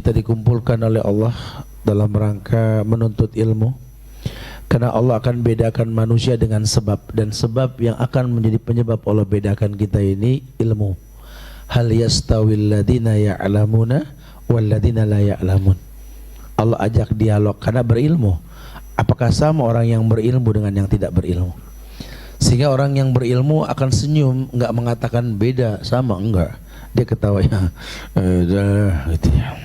kita dikumpulkan oleh Allah dalam rangka menuntut ilmu, karena Allah akan bedakan manusia dengan sebab, dan sebab yang akan menjadi penyebab Allah bedakan kita ini ilmu. Hal yastawil ladina ya'lamuna wal ladina la ya'lamun. Allah ajak dialog karena berilmu. Apakah sama orang yang berilmu dengan yang tidak berilmu? Sehingga orang yang berilmu akan senyum, enggak mengatakan beda, sama, enggak. Dia ketawa ya, gitu ya,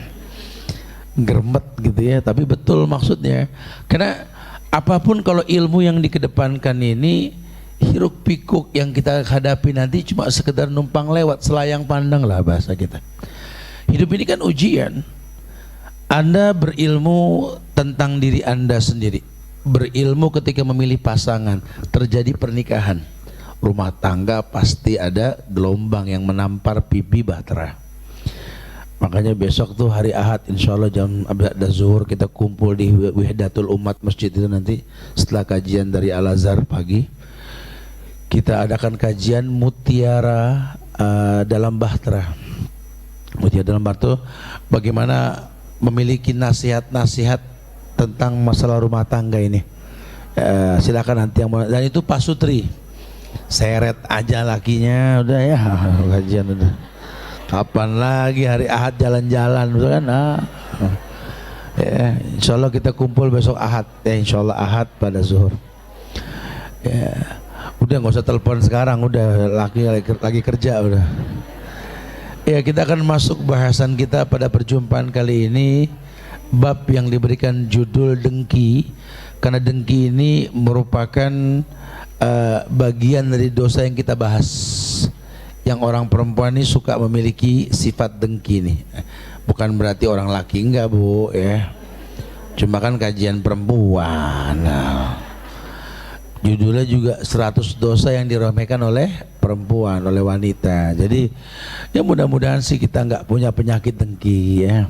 geremet gitu ya, tapi betul maksudnya. Karena apapun kalau ilmu yang dikedepankan ini, hiruk pikuk yang kita hadapi nanti cuma sekedar numpang lewat, selayang pandang lah bahasa kita. Hidup ini kan ujian. Anda berilmu tentang diri Anda sendiri, berilmu ketika memilih pasangan, terjadi pernikahan, rumah tangga pasti ada gelombang yang menampar pipi bahtera. Makanya besok tuh hari Ahad, insya Allah jam abad zuhur kita kumpul di Wihdatul Umat Masjid itu nanti setelah kajian dari Al-Azhar pagi. Kita adakan kajian mutiara dalam bahtera. Mutiara dalam bahtera, bagaimana memiliki nasihat-nasihat tentang masalah rumah tangga ini. Silakan nanti yang mau, dan itu Pak Sutri seret aja lakinya, udah ya kajian udah. Kapan lagi hari Ahad jalan-jalan, betul kan? Ya, insya Allah kita kumpul besok Ahad, ya insya Allah Ahad pada zuhur. Ya, udah nggak usah telepon sekarang, udah lagi kerja udah. Ya, kita akan masuk bahasan kita pada perjumpaan kali ini, bab yang diberikan judul dengki, karena dengki ini merupakan bagian dari dosa yang kita bahas. Yang orang perempuan ini suka memiliki sifat dengki nih. Bukan berarti orang laki, enggak bu ya. Cuma kan kajian perempuan. Nah, judulnya juga 100 dosa yang diremehkan oleh perempuan, oleh wanita. Jadi ya mudah-mudahan sih kita enggak punya penyakit dengki ya.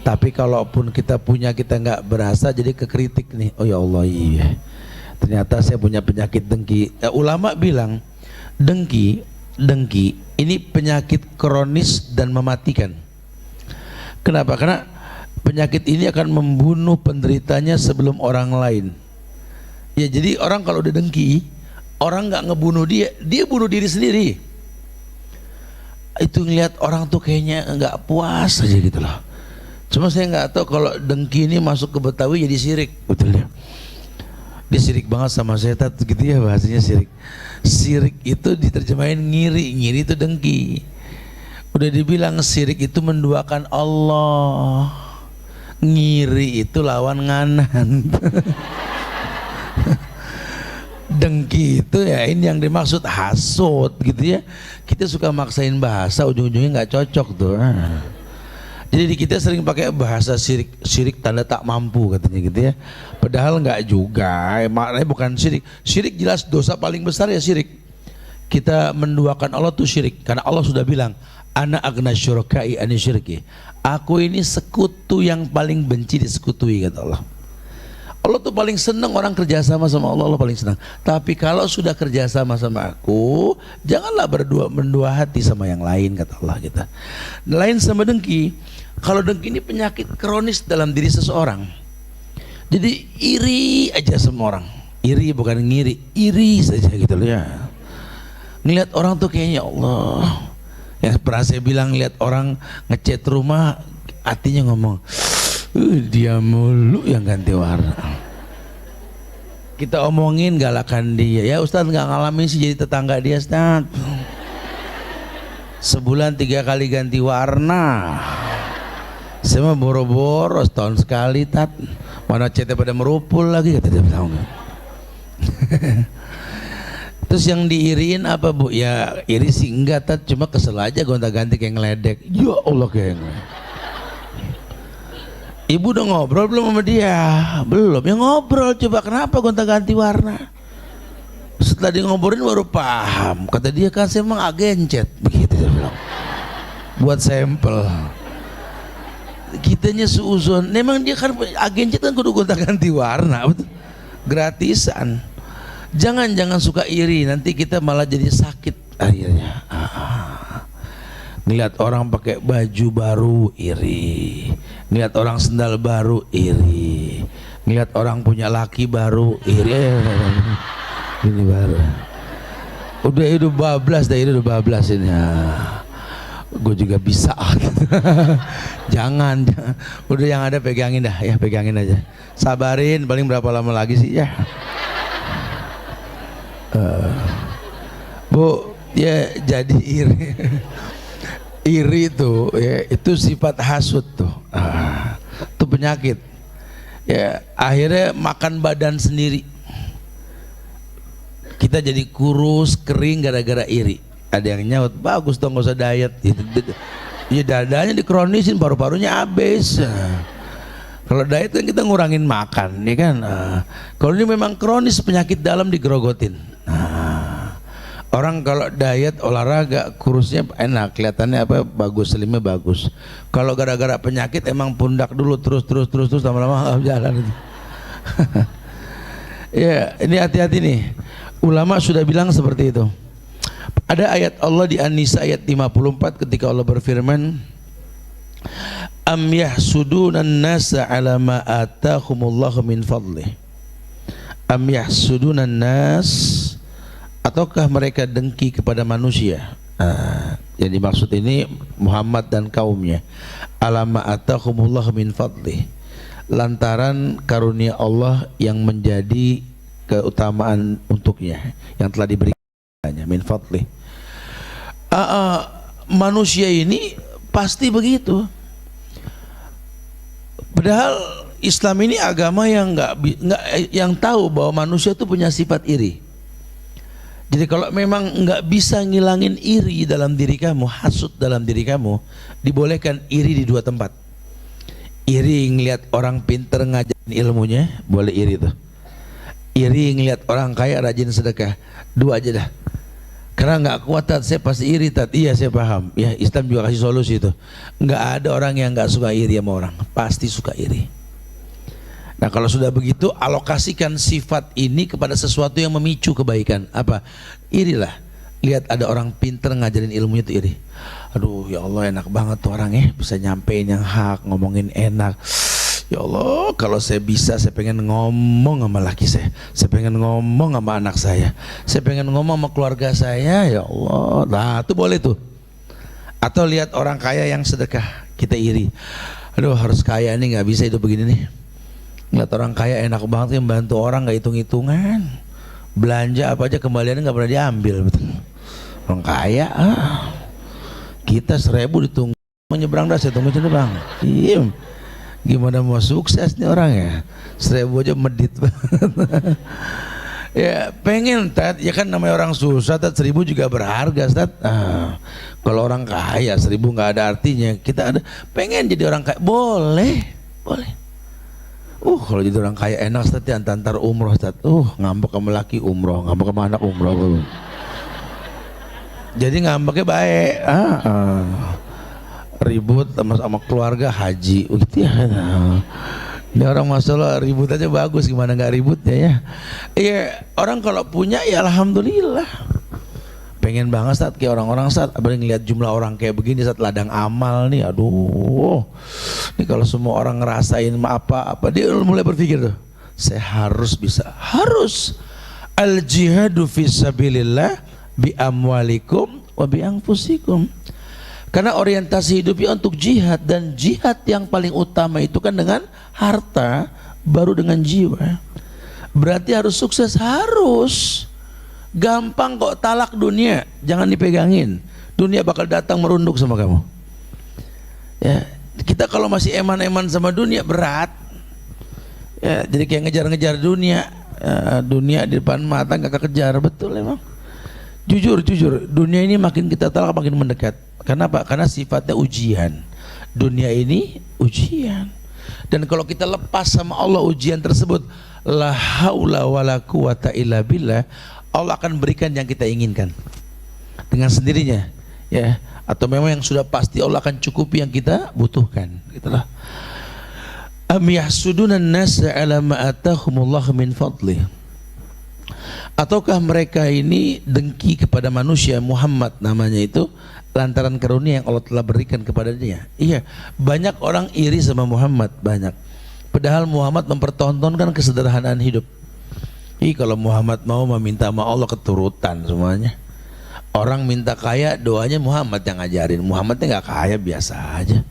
Tapi kalaupun kita punya, kita enggak berasa, jadi kekritik nih. Oh ya Allah, iya, ternyata saya punya penyakit dengki. Ulama bilang dengki ini penyakit kronis dan mematikan. Kenapa? Karena penyakit ini akan membunuh penderitanya sebelum orang lain. Ya, jadi orang kalau udah dengki, orang nggak ngebunuh dia, dia bunuh diri sendiri. Itu ngelihat orang tuh kayaknya nggak puas aja gitu loh. Cuma saya nggak tahu kalau dengki ini masuk ke Betawi jadi sirik, betul ya? Dia sirik banget sama setan gitu ya, bahasanya sirik. Sirik itu diterjemahin ngiri, ngiri itu dengki. Udah dibilang sirik itu menduakan Allah, ngiri itu lawan nganan. Dengki itu ya ini yang dimaksud hasut gitu ya. Kita suka maksain bahasa, ujung-ujungnya nggak cocok tuh. Jadi di kita sering pakai bahasa sirik, sirik tanda tak mampu katanya gitu ya. Padahal enggak juga, maknanya bukan syirik. Syirik jelas dosa paling besar ya syirik. Kita menduakan Allah tuh syirik, karena Allah sudah bilang, ana agna syuraka'i ani syirki. Aku ini sekutu yang paling benci disekutui, kata Allah. Allah tuh paling senang orang kerjasama sama Allah, Allah paling senang. Tapi kalau sudah kerjasama sama aku, janganlah mendua hati sama yang lain, kata Allah kita. Lain sama dengki. Kalau dengki ini penyakit kronis dalam diri seseorang. Jadi iri aja sama orang. Iri bukan ngiri, iri saja gitu loh ya. Ngelihat orang tuh kayaknya Allah. Yang pernah saya bilang, lihat orang ngecat rumah, hatinya ngomong, dia mulu yang ganti warna. Kita omongin galakan dia, ya Ustadz nggak ngalamin sih jadi tetangga dia Ustadz. Sebulan 3 kali ganti warna. Saya mah boro-boro setahun sekali tat. Mana catnya pada merupul lagi, kata dia, tahu nggak? Terus yang diiriin apa bu? Ya iri sih enggak tat, cuma kesel aja gonta-ganti kayak ngeledek. Ya Allah kayak Ibu udah ngobrol belum sama dia? Belum. Ya ngobrol, coba kenapa gonta-ganti warna? Setelah dia ngobrolin baru paham. Kata dia kan saya emang agen cat, begitu dia bilang. Buat sampel. Kitanya seuzon. Memang dia kan agen cat kan kudu gonta-ganti warna, betul? Gratisan. Jangan suka iri, nanti kita malah jadi sakit akhirnya. Ngeliat orang pakai baju baru iri, Ngeliat orang sendal baru iri, ngeliat orang punya laki baru iri. Ini baru udah hidup bablas, dah hidup bablas ini. Gue juga bisa. jangan udah yang ada pegangin dah ya, pegangin aja, sabarin, paling berapa lama lagi sih ya. Bu ya, jadi iri. Iri itu ya, itu sifat hasud tuh. Itu penyakit ya, akhirnya makan badan sendiri. Kita jadi kurus kering gara-gara iri. Ada yang nyaut, bagus dong gak usah diet. Ya dadanya dikronisin, paru-parunya habis. Kalau diet kan kita ngurangin makan, ya kan. Kalau ini memang kronis, penyakit dalam digerogotin. Orang kalau diet olahraga kurusnya enak, kelihatannya apa, bagus, slimnya bagus. Kalau gara-gara penyakit emang pundak dulu terus lama-lama jalan itu. Ya, ini hati-hati nih. Ulama sudah bilang seperti itu. Ada ayat Allah di An-Nisa ayat 54 ketika Allah berfirman, am yahsudunan nasa ala ma atahumullahu min fadlih. Am yahsudunan nas, ataukah mereka dengki kepada manusia? Yang dimaksud ini Muhammad dan kaumnya. Alama atahumullah min fadlih, lantaran karunia Allah yang menjadi keutamaan untuknya, yang telah diberikannya, min fadlih. Manusia ini pasti begitu. Padahal Islam ini agama yang yang tahu bahwa manusia itu punya sifat iri. Jadi kalau memang nggak bisa ngilangin iri dalam diri kamu, hasud dalam diri kamu, dibolehkan iri di dua tempat. Iri ngelihat orang pinter ngajarin ilmunya, boleh iri tuh. Iri ngelihat orang kaya rajin sedekah, dua aja dah. Karena nggak kuat, tat, saya pasti iri, tat. Iya saya paham. Ya Islam juga kasih solusi itu. Nggak ada orang yang nggak suka iri sama orang, pasti suka iri. Nah kalau sudah begitu, alokasikan sifat ini kepada sesuatu yang memicu kebaikan. Apa? Irilah. Lihat ada orang pinter ngajarin ilmunya itu iri. Aduh ya Allah, enak banget tuh orang ya, bisa nyampein yang hak, ngomongin enak. Ya Allah, kalau saya bisa, saya pengen ngomong sama laki saya pengen ngomong sama anak saya pengen ngomong sama keluarga saya. Ya Allah, nah itu boleh tuh. Atau lihat orang kaya yang sedekah, kita iri. Aduh harus kaya nih, nggak bisa hidup begini nih. Ngeliat orang kaya enak banget, yang bantu orang nggak hitung-hitungan, belanja apa aja kembaliannya nggak pernah diambil, betul. Orang kaya, kita 1000 ditunggu menyeberang, dah saya tunggu sini bang. Iya, gimana mau sukses nih orang ya, 1000 aja medit banget. Ya pengen, tat, ya kan namanya orang susah, tat, 1000 juga berharga, tat. Kalau orang kaya 1000 nggak ada artinya. Kita ada pengen jadi orang kaya, boleh. Kalau jadi orang kaya enak, Ustaz, ya, antar umroh, Ustaz. Ngambek sama laki umroh, ngambek sama anak umroh. Jadi ngambeknya baik. Ribut sama keluarga haji, gitu ya. Ini orang masalah ribut aja bagus, gimana nggak ributnya ya? Iya, orang kalau punya ya alhamdulillah. Pengen banget saat kayak orang-orang saat, apalagi ngeliat jumlah orang kayak begini saat ladang amal nih, aduh, ini kalau semua orang ngerasain apa dia mulai berpikir tuh, saya harus bisa, harus al jihadu fisabilillah bi amwalikum wa bi anfusikum. Karena orientasi hidupnya untuk jihad, dan jihad yang paling utama itu kan dengan harta, baru dengan jiwa. Berarti harus sukses, harus. Gampang kok talak dunia, jangan dipegangin. Dunia bakal datang merunduk sama kamu. Ya, kita kalau masih eman-eman sama dunia berat. Ya, jadi kayak ngejar-ngejar dunia. Dunia di depan mata nggak kejar, betul emang. Jujur, dunia ini makin kita talak makin mendekat. Kenapa? Karena sifatnya ujian. Dunia ini ujian. Dan kalau kita lepas sama Allah ujian tersebut, la haula wala quwata illa billah, Allah akan berikan yang kita inginkan dengan sendirinya, ya. Atau memang yang sudah pasti Allah akan cukupi yang kita butuhkan, gitulah. Am yahsudunan nasa ala ma atahumullah min fadlih. Ataukah mereka ini dengki kepada manusia, Muhammad namanya itu, lantaran karunia yang Allah telah berikan kepada dia? Iya, banyak orang iri sama Muhammad, banyak. Padahal Muhammad mempertontonkan kesederhanaan hidup. Kalau Muhammad mau meminta sama Allah keturutan semuanya. Orang minta kaya, doanya Muhammad yang ngajarin. Muhammadnya nggak kaya, biasa aja.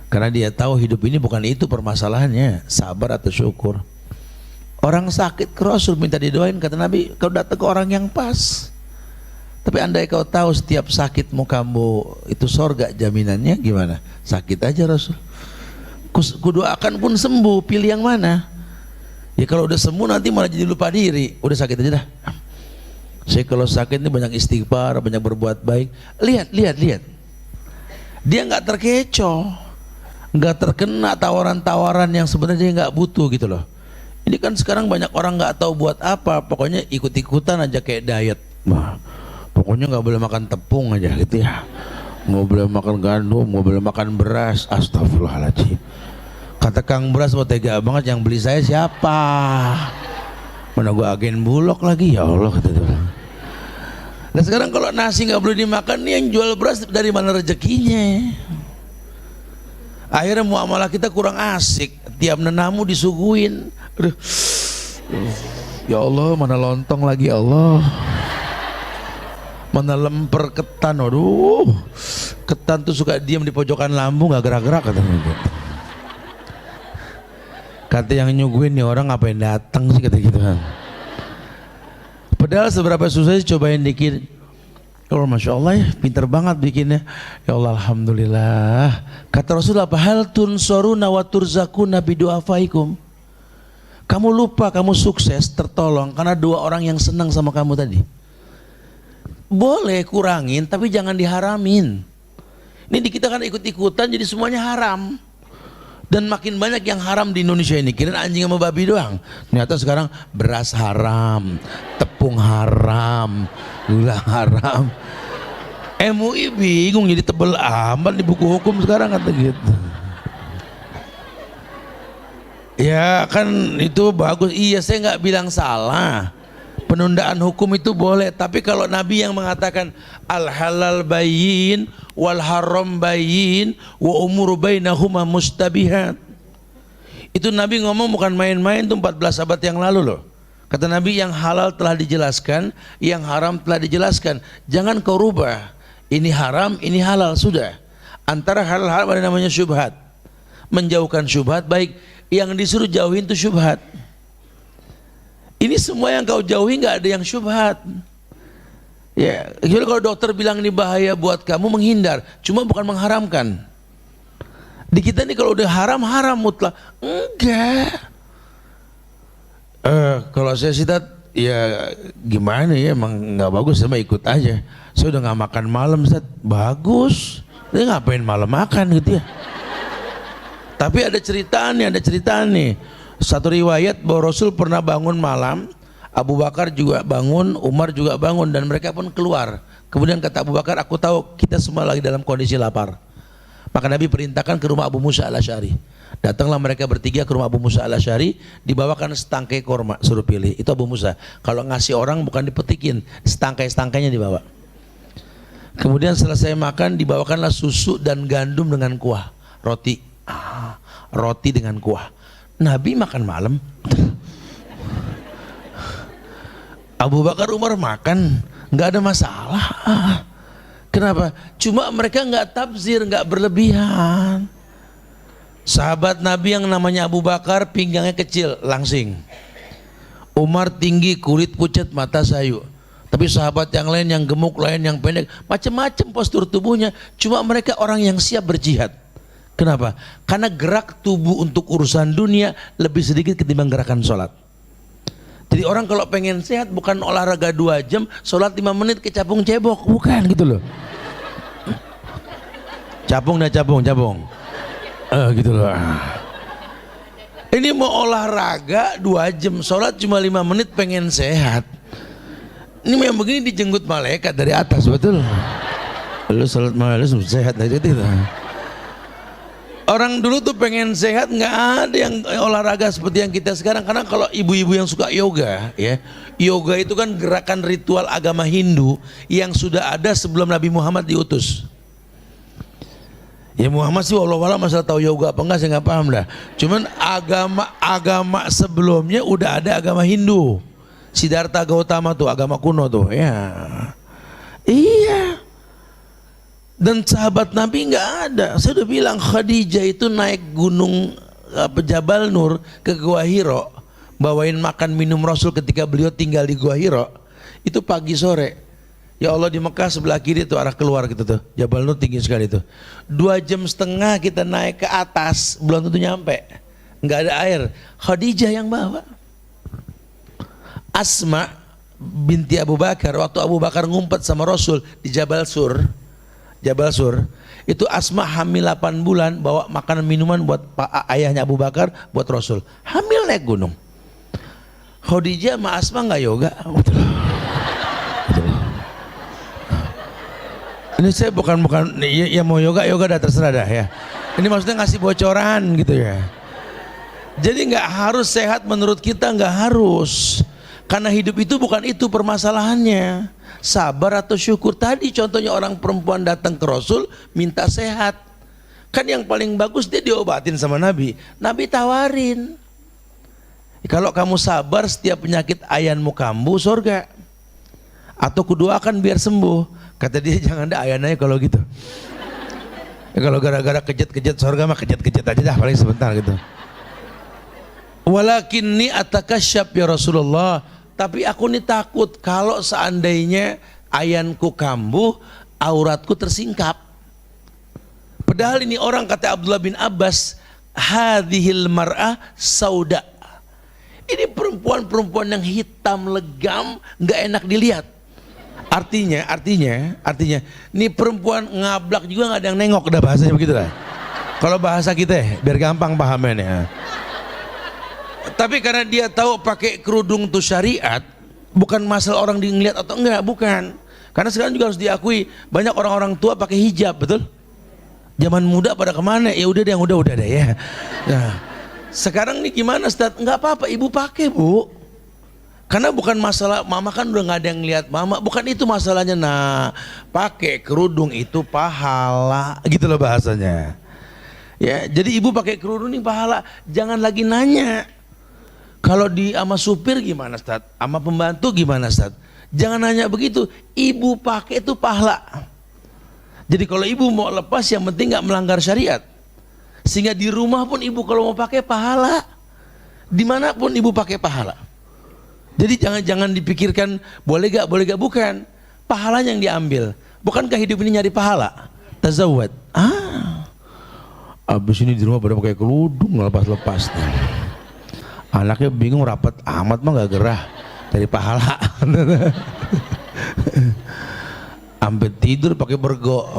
Karena dia tahu hidup ini bukan itu permasalahannya, sabar atau syukur. Orang sakit ke Rasul minta didoain, kata Nabi, kau datang ke orang yang pas. Tapi andai kau tahu setiap sakitmu kamu itu sorga jaminannya, gimana? Sakit aja Rasul. Kudoakan pun sembuh, pilih yang mana? Ya kalau udah sembuh nanti malah jadi lupa diri. Udah sakit aja dah. Saya kalau sakit ini banyak istighfar, banyak berbuat baik. Lihat. Dia nggak terkecoh, nggak terkena tawaran-tawaran yang sebenarnya dia nggak butuh gitu loh. Ini kan sekarang banyak orang nggak tahu buat apa, pokoknya ikut-ikutan aja kayak diet. Wah, pokoknya nggak boleh makan tepung aja gitu ya, nggak boleh makan gandum, nggak boleh makan beras. Astagfirullahaladzim. Kata Kang Beras, mau tega banget, yang beli saya siapa? Mana gua agen Bulog lagi, ya Allah kata dia. Nah sekarang kalau nasi nggak boleh dimakan, nih yang jual beras dari mana rezekinya? Akhirnya muamalah kita kurang asik, tiap nenamu disuguhin. Aduh. Ya Allah, mana lontong lagi ya Allah, mana lemper ketan. Aduh, ketan tuh suka diam di pojokan lambung, gak gerak-gerak katanya. Kata yang nyuguhin, nih orang ngapain datang sih, kata gitu kan. Padahal seberapa susah sih, cobain dikit. Oh Masya Allah ya, pinter banget bikinnya. Ya Allah, Alhamdulillah. Kata Rasulullah, hal tunsoruna wa turzakuna bidu'afaikum. Kamu lupa kamu sukses, tertolong karena dua orang yang senang sama kamu tadi. Boleh kurangin, tapi jangan diharamin. Ini di kita kan ikut-ikutan, jadi semuanya haram. Dan makin banyak yang haram di Indonesia ini. Kirain anjing sama babi doang. Ternyata sekarang beras haram, tepung haram, gula haram. MUI bingung, jadi tebel amat di buku hukum sekarang kata gitu. Ya kan itu bagus. Iya, saya nggak bilang salah. Penundaan hukum itu boleh, tapi kalau Nabi yang mengatakan al halal bayyin wal haram bayyin wa umuru bainahuma mustabihat, itu Nabi ngomong bukan main-main, tuh 14 abad yang lalu loh. Kata Nabi, yang halal telah dijelaskan, yang haram telah dijelaskan, jangan kau rubah. Ini haram, ini halal, sudah. Antara hal-hal ada namanya syubhat. Menjauhkan syubhat baik, yang disuruh jauhin itu syubhat. Ini semua yang kau jauhi nggak ada yang syubhat. Ya, jadi kalau dokter bilang ini bahaya buat kamu, menghindar, cuma bukan mengharamkan. Di kita ini kalau udah haram, haram mutlak. Enggak. Kalau saya sih ya gimana ya, emang nggak bagus, sama ikut aja. Saya udah nggak makan malam, Ustaz. Bagus. Dia ngapain malam makan gitu ya. Tapi ada cerita nih. Satu riwayat bahwa Rasul pernah bangun malam, Abu Bakar juga bangun, Umar juga bangun, dan mereka pun keluar. Kemudian kata Abu Bakar, aku tahu kita semua lagi dalam kondisi lapar. Maka Nabi perintahkan ke rumah Abu Musa al-Asy'ari. Datanglah mereka bertiga ke rumah Abu Musa al-Asy'ari, dibawakan setangkai korma, suruh pilih. Itu Abu Musa. Kalau ngasih orang bukan dipetikin, setangkai-setangkainya dibawa. Kemudian selesai makan, dibawakanlah susu dan gandum dengan kuah, roti. Roti dengan kuah. Nabi makan malam. Abu Bakar, Umar makan, nggak ada masalah. Kenapa? Cuma mereka nggak tafsir, nggak berlebihan. Sahabat Nabi yang namanya Abu Bakar pinggangnya kecil, langsing. Umar tinggi, kulit pucat, mata sayu. Tapi sahabat yang lain yang gemuk, lain yang pendek, macam-macam postur tubuhnya. Cuma mereka orang yang siap berjihad. Kenapa? Karena gerak tubuh untuk urusan dunia lebih sedikit ketimbang gerakan sholat. Jadi orang kalau pengen sehat bukan olahraga 2 jam, sholat 5 menit ke capung cebok, bukan gitu loh. Capung dah capung. Gitu loh. Ini mau olahraga 2 jam, sholat cuma 5 menit, pengen sehat. Ini yang begini dijenggut malaikat dari atas, betul. Lu sholat malam sehat dari itu. Orang dulu tuh pengen sehat, nggak ada yang olahraga seperti yang kita sekarang. Karena kalau ibu-ibu yang suka yoga, ya, yoga itu kan gerakan ritual agama Hindu yang sudah ada sebelum Nabi Muhammad diutus. Ya Muhammad sih walau masalah tahu yoga apa enggak saya nggak paham dah. Cuman agama sebelumnya udah ada agama Hindu. Siddhartha Gautama tuh agama kuno tuh, ya. Iya. Dan sahabat Nabi nggak ada. Saya udah bilang Khadijah itu naik gunung Jabal Nur ke Gua Hiro, bawain makan minum Rasul ketika beliau tinggal di Gua Hiro. Itu pagi sore. Ya Allah, di Mekah sebelah kiri tuh arah keluar gitu tuh. Jabal Nur tinggi sekali tuh. 2,5 jam kita naik ke atas, belum tentu nyampe. Nggak ada air. Khadijah yang bawa. Asma binti Abu Bakar, waktu Abu Bakar ngumpet sama Rasul di Jabal Sur, itu Asma hamil 8 bulan bawa makanan minuman buat ayahnya Abu Bakar, buat Rasul. Hamil naik gunung. Khadijah sama Asma nggak yoga. Betul. Ini saya bukan ya mau yoga dah terserah dah ya. Ini maksudnya ngasih bocoran gitu ya. Jadi nggak harus sehat menurut kita, nggak harus. Karena hidup itu bukan itu permasalahannya. Sabar atau syukur. Tadi contohnya orang perempuan datang ke Rasul minta sehat. Kan yang paling bagus dia diobatin sama Nabi. Nabi tawarin, kalau kamu sabar setiap penyakit ayanmu kambuh surga. Atau kudoakan biar sembuh. Kata dia jangan ada ayannya kalau gitu. Ya, kalau gara-gara kejut-kejut surga mah kejut-kejut aja dah paling sebentar gitu. Walakinni atakasyaf ya Rasulullah, tapi aku nih takut kalau seandainya ayanku kambuh, auratku tersingkap. Padahal ini orang, kata Abdullah bin Abbas, hadhil mar'ah sauda. Ini perempuan-perempuan yang hitam legam, nggak enak dilihat. Artinya, ini perempuan ngablak juga nggak ada yang nengok, udah bahasanya begitu lah. Kalau bahasa kita biar gampang pahamannya. Tapi karena dia tahu pakai kerudung itu syariat, bukan masalah orang dilihat atau enggak, bukan. Karena sekarang juga harus diakui banyak orang-orang tua pakai hijab, betul? Zaman muda pada kemana? Ya udah deh, yang udah deh ya. Nah, sekarang nih gimana Ustaz? Enggak apa-apa, ibu pakai bu. Karena bukan masalah mama kan udah nggak ada yang lihat mama, bukan itu masalahnya. Nah, pakai kerudung itu pahala, gitu loh bahasanya. Ya, jadi ibu pakai kerudung ini pahala. Jangan lagi nanya. Kalau di sama supir gimana Ustaz? Sama pembantu gimana Ustaz? Jangan nanya begitu. Ibu pakai itu pahala. Jadi kalau ibu mau lepas yang penting nggak melanggar syariat. Sehingga di rumah pun ibu kalau mau pakai pahala. Dimanapun ibu pakai pahala. Jadi jangan dipikirkan boleh gak, bukan. Pahalanya yang diambil. Bukankah hidup ini nyari pahala? Tazawwad. Abis ini di rumah pada pakai kerudung lepas-lepas. Anaknya bingung, rapat amat mah gak gerah dari pahala. Sampai tidur pakai bergo.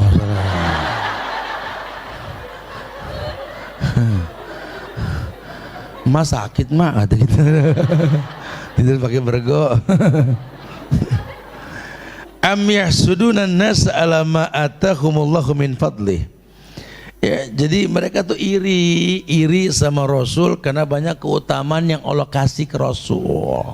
Mas sakit mah kata gitu. Tidur pakai bergo. Am yahsuduna an-nas ala ma atahumullahu min fadlih. Ya, jadi mereka tuh iri sama Rasul karena banyak keutamaan yang Allah kasih ke Rasul.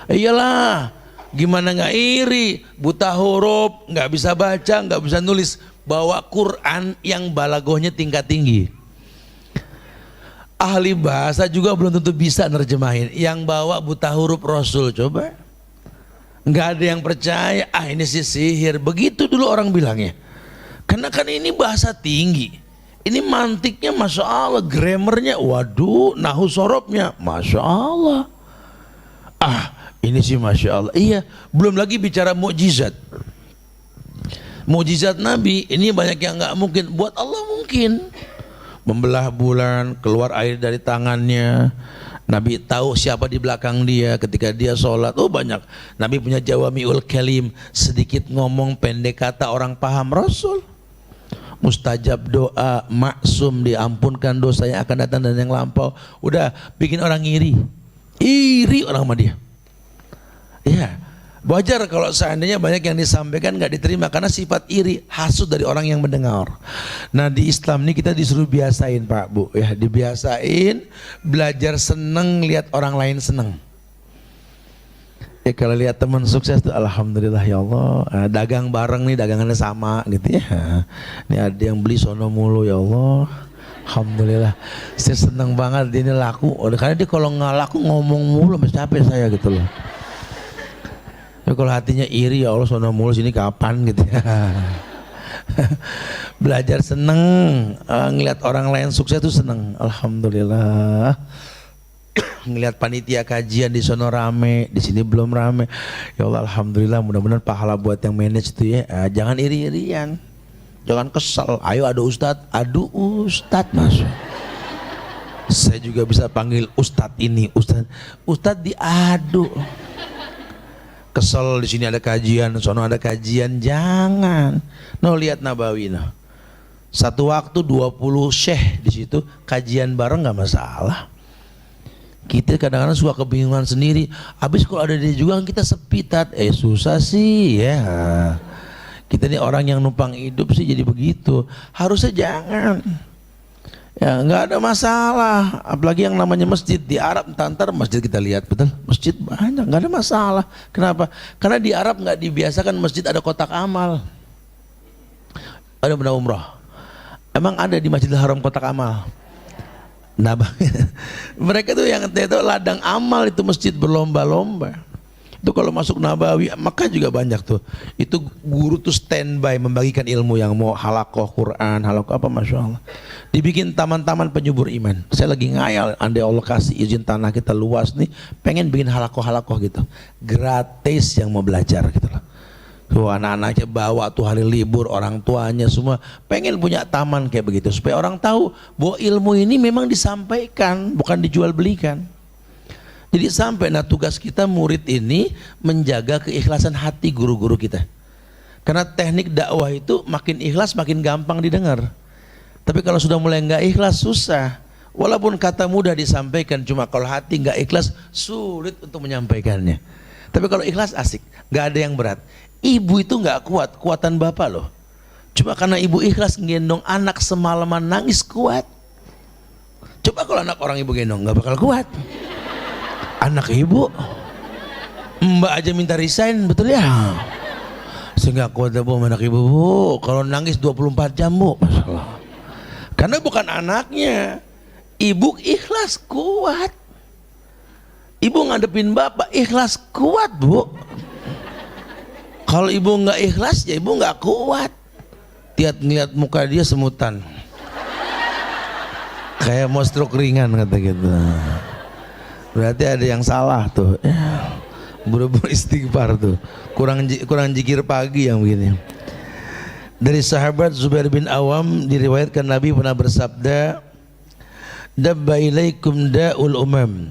Iyalah, gimana nggak iri? Buta huruf, nggak bisa baca, nggak bisa nulis, bawa Quran yang balagohnya tingkat tinggi. Ahli bahasa juga belum tentu bisa nerjemahin. Yang bawa buta huruf Rasul, coba. Nggak ada yang percaya. Ini sih sihir. Begitu dulu orang bilangnya. Karena kan ini bahasa tinggi. Ini mantiknya Masya Allah. Grammarnya, waduh. Nahu sorobnya, Masya Allah. Ini sih Masya Allah. Iya, belum lagi bicara mukjizat. Mukjizat Nabi, ini banyak yang nggak mungkin. Buat Allah mungkin. Membelah bulan, keluar air dari tangannya. Nabi tahu siapa di belakang dia ketika dia sholat. Oh banyak. Nabi punya jawami'ul kalim, sedikit ngomong, pendek kata, orang paham. Rasul mustajab doa, maksum, diampunkan dosa yang akan datang dan yang lampau. Udah bikin orang iri orang sama dia. Ya, Wajar kalau seandainya banyak yang disampaikan nggak diterima karena sifat iri, hasut dari orang yang mendengar. Nah di Islam ini kita disuruh biasain Pak Bu ya, dibiasain belajar seneng lihat orang lain seneng. Ya kalau lihat teman sukses tuh alhamdulillah ya Allah, dagang bareng nih dagangannya sama gitu ya. Ini ada yang beli sono mulu ya Allah. Alhamdulillah, saya seneng banget ini laku. Karena dia kalau nggak laku ngomong mulu, masih capek saya gitu loh. Ya kalau hatinya iri ya Allah sono mulu sini kapan gitu ya. Belajar seneng, ngelihat orang lain sukses tuh seneng. Alhamdulillah. Ngelihat panitia kajian di sono rame, di sini belum rame. Ya Allah alhamdulillah, mudah-mudahan pahala buat yang manage itu ya. Jangan iri-irian. Jangan kesal. Ayo adu ustadz masuk. Saya juga bisa panggil ustadz ini, ustadz diadu. Kesel di sini ada kajian, sono ada kajian, jangan. No lihat Nabawi no. Satu waktu 20 syekh di situ kajian bareng nggak masalah. Kita kadang-kadang suka kebingungan sendiri. Habis kalau ada dia juga kita sepitat. Susah sih ya. Kita ini orang yang numpang hidup sih jadi begitu. Harusnya jangan. Ya nggak ada masalah. Apalagi yang namanya masjid di Arab, ntar masjid kita lihat betul. Masjid banyak, nggak ada masalah. Kenapa? Karena di Arab nggak dibiasakan masjid ada kotak amal. Ada benda umroh. Emang ada di Masjidil Haram kotak amal? Nah, mereka tuh yang itu ladang amal itu masjid berlomba-lomba. Itu kalau masuk Nabawi, maka juga banyak tuh. Itu guru tuh standby membagikan ilmu yang mau halakoh Quran, halakoh apa masya Allah. Dibikin taman-taman penyubur iman. Saya lagi ngayal, andai Allah kasih izin tanah kita luas nih, pengen bikin halakoh gitu, gratis yang mau belajar gitu loh. Tuh anak-anaknya bawa tuh hari libur, orang tuanya semua pengen punya taman kayak begitu supaya orang tahu bahwa ilmu ini memang disampaikan, bukan dijual belikan. Jadi sampai tugas kita murid ini menjaga keikhlasan hati guru-guru kita. Karena teknik dakwah itu makin ikhlas makin gampang didengar. Tapi kalau sudah mulai nggak ikhlas susah. Walaupun kata mudah disampaikan, cuma kalau hati nggak ikhlas sulit untuk menyampaikannya. Tapi kalau ikhlas asik, nggak ada yang berat. Ibu itu nggak kuat, kuatan bapak loh. Cuma karena ibu ikhlas ngendong anak semalaman nangis kuat. Coba kalau anak orang ibu gendong nggak bakal kuat. Anak ibu, mbak aja minta resign, betul ya? Saya nggak kuat bu, anak ibu bu. Kalau nangis 24 jam bu, masalah. Karena bukan anaknya, ibu ikhlas kuat. Ibu ngadepin bapak ikhlas kuat bu. Kalau ibu nggak ikhlas, ya ibu nggak kuat. Tiap ngeliat muka dia semutan, kayak mau stroke ringan kata gitu. Berarti ada yang salah tuh. Ya, buru-buru istighfar tuh. Kurang jikir pagi yang begini. Dari sahabat Zubair bin Awam diriwayatkan Nabi pernah bersabda, "Dabba ilaikum da'ul umam,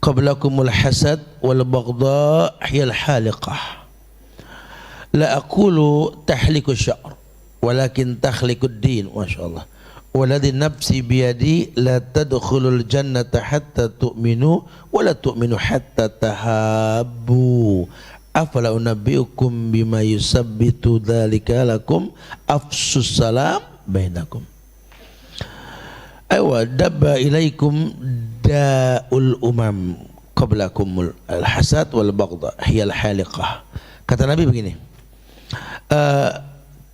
qablakumul hasad wal baghdha hiyal haliqah. La aqulu tahliku sya'r, walakin takhlikud din." Masyaallah. Waladhi nafsi biyadi la tadkhulul jannata hatta tu'minu wa la tu'minu hatta tahabbu. Afala unabbiukum bima yusabbitu dhalika lakum afsus salam bainakum. Aywa dabba ilaikum da'ul umam qablakumul al-hasad wal baghdha hiyal haliqah. Kata Nabi begini,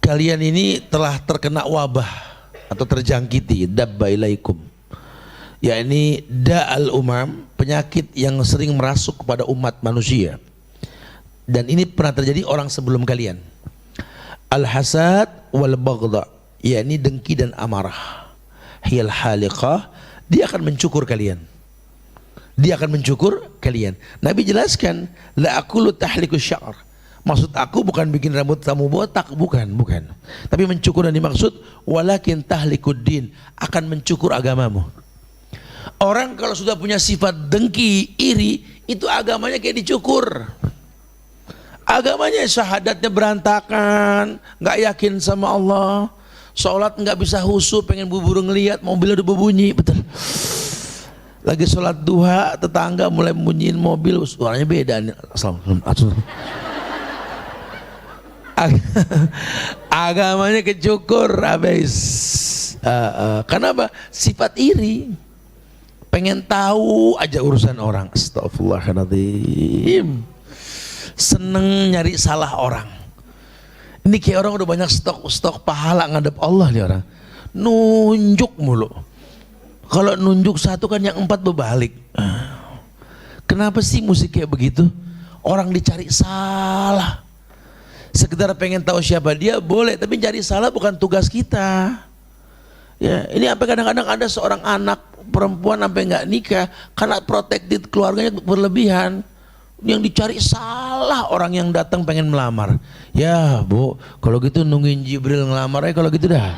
kalian ini telah terkena wabah atau terjangkiti, dabba ilaikum, yakni da'al umam, penyakit yang sering merasuk kepada umat manusia, dan ini pernah terjadi orang sebelum kalian. Al-hasad wal baghdha, yakni dengki dan amarah. Hiyal haliqah, dia akan mencukur kalian. Dia akan mencukur kalian. Nabi jelaskan, la aqulu tahliku sya'r. Maksud aku bukan bikin rambut kamu botak, bukan. Tapi mencukur yang dimaksud walakin tahlikuddin, akan mencukur agamamu. Orang kalau sudah punya sifat dengki, iri, itu agamanya kayak dicukur. Agamanya syahadatnya berantakan, nggak yakin sama Allah, sholat nggak bisa khusyuk, pengen buru-buru ngelihat mobil udah berbunyi, betul. Lagi sholat duha, tetangga mulai bunyiin mobil, suaranya beda nih. Assalamualaikum. Agamanya kecukur habis. Kenapa? Sifat iri, pengen tahu aja urusan orang. Astagfirullahaladzim. Seneng nyari salah orang. Ini kayak orang udah banyak stok pahala ngadep Allah nih orang. Nunjuk mulu. Kalau nunjuk satu kan yang 4 berbalik. Kenapa sih musik kayak begitu? Orang dicari salah. Sekedar pengen tahu siapa dia boleh, tapi cari salah bukan tugas kita. Ya, ini apa kadang-kadang ada seorang anak perempuan sampai nggak nikah karena protected keluarganya berlebihan. Yang dicari salah orang yang datang pengen melamar. Ya bu, kalau gitu nungguin Jibril ngelamar aja kalau gitu dah.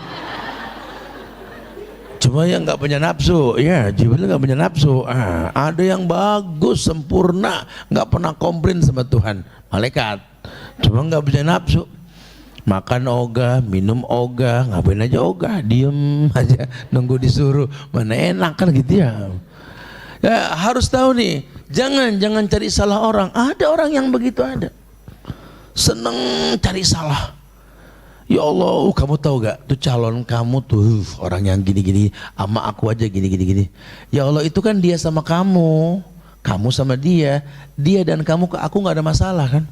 Cuma yang nggak punya nafsu, ya Jibril nggak punya nafsu. Ada yang bagus, sempurna, nggak pernah komplain sama Tuhan, malaikat. Cuma nggak punya nafsu. Makan ogah, minum ogah, ngapain aja ogah, diem aja, nunggu disuruh. Mana enak kan gitu ya. Ya harus tahu nih, jangan cari salah orang. Ada orang yang begitu ada, seneng cari salah. Ya Allah, kamu tahu gak tuh calon kamu tuh orang yang gini-gini, sama aku aja gini-gini. Ya Allah, itu kan dia sama kamu sama dia dan kamu ke aku nggak ada masalah kan?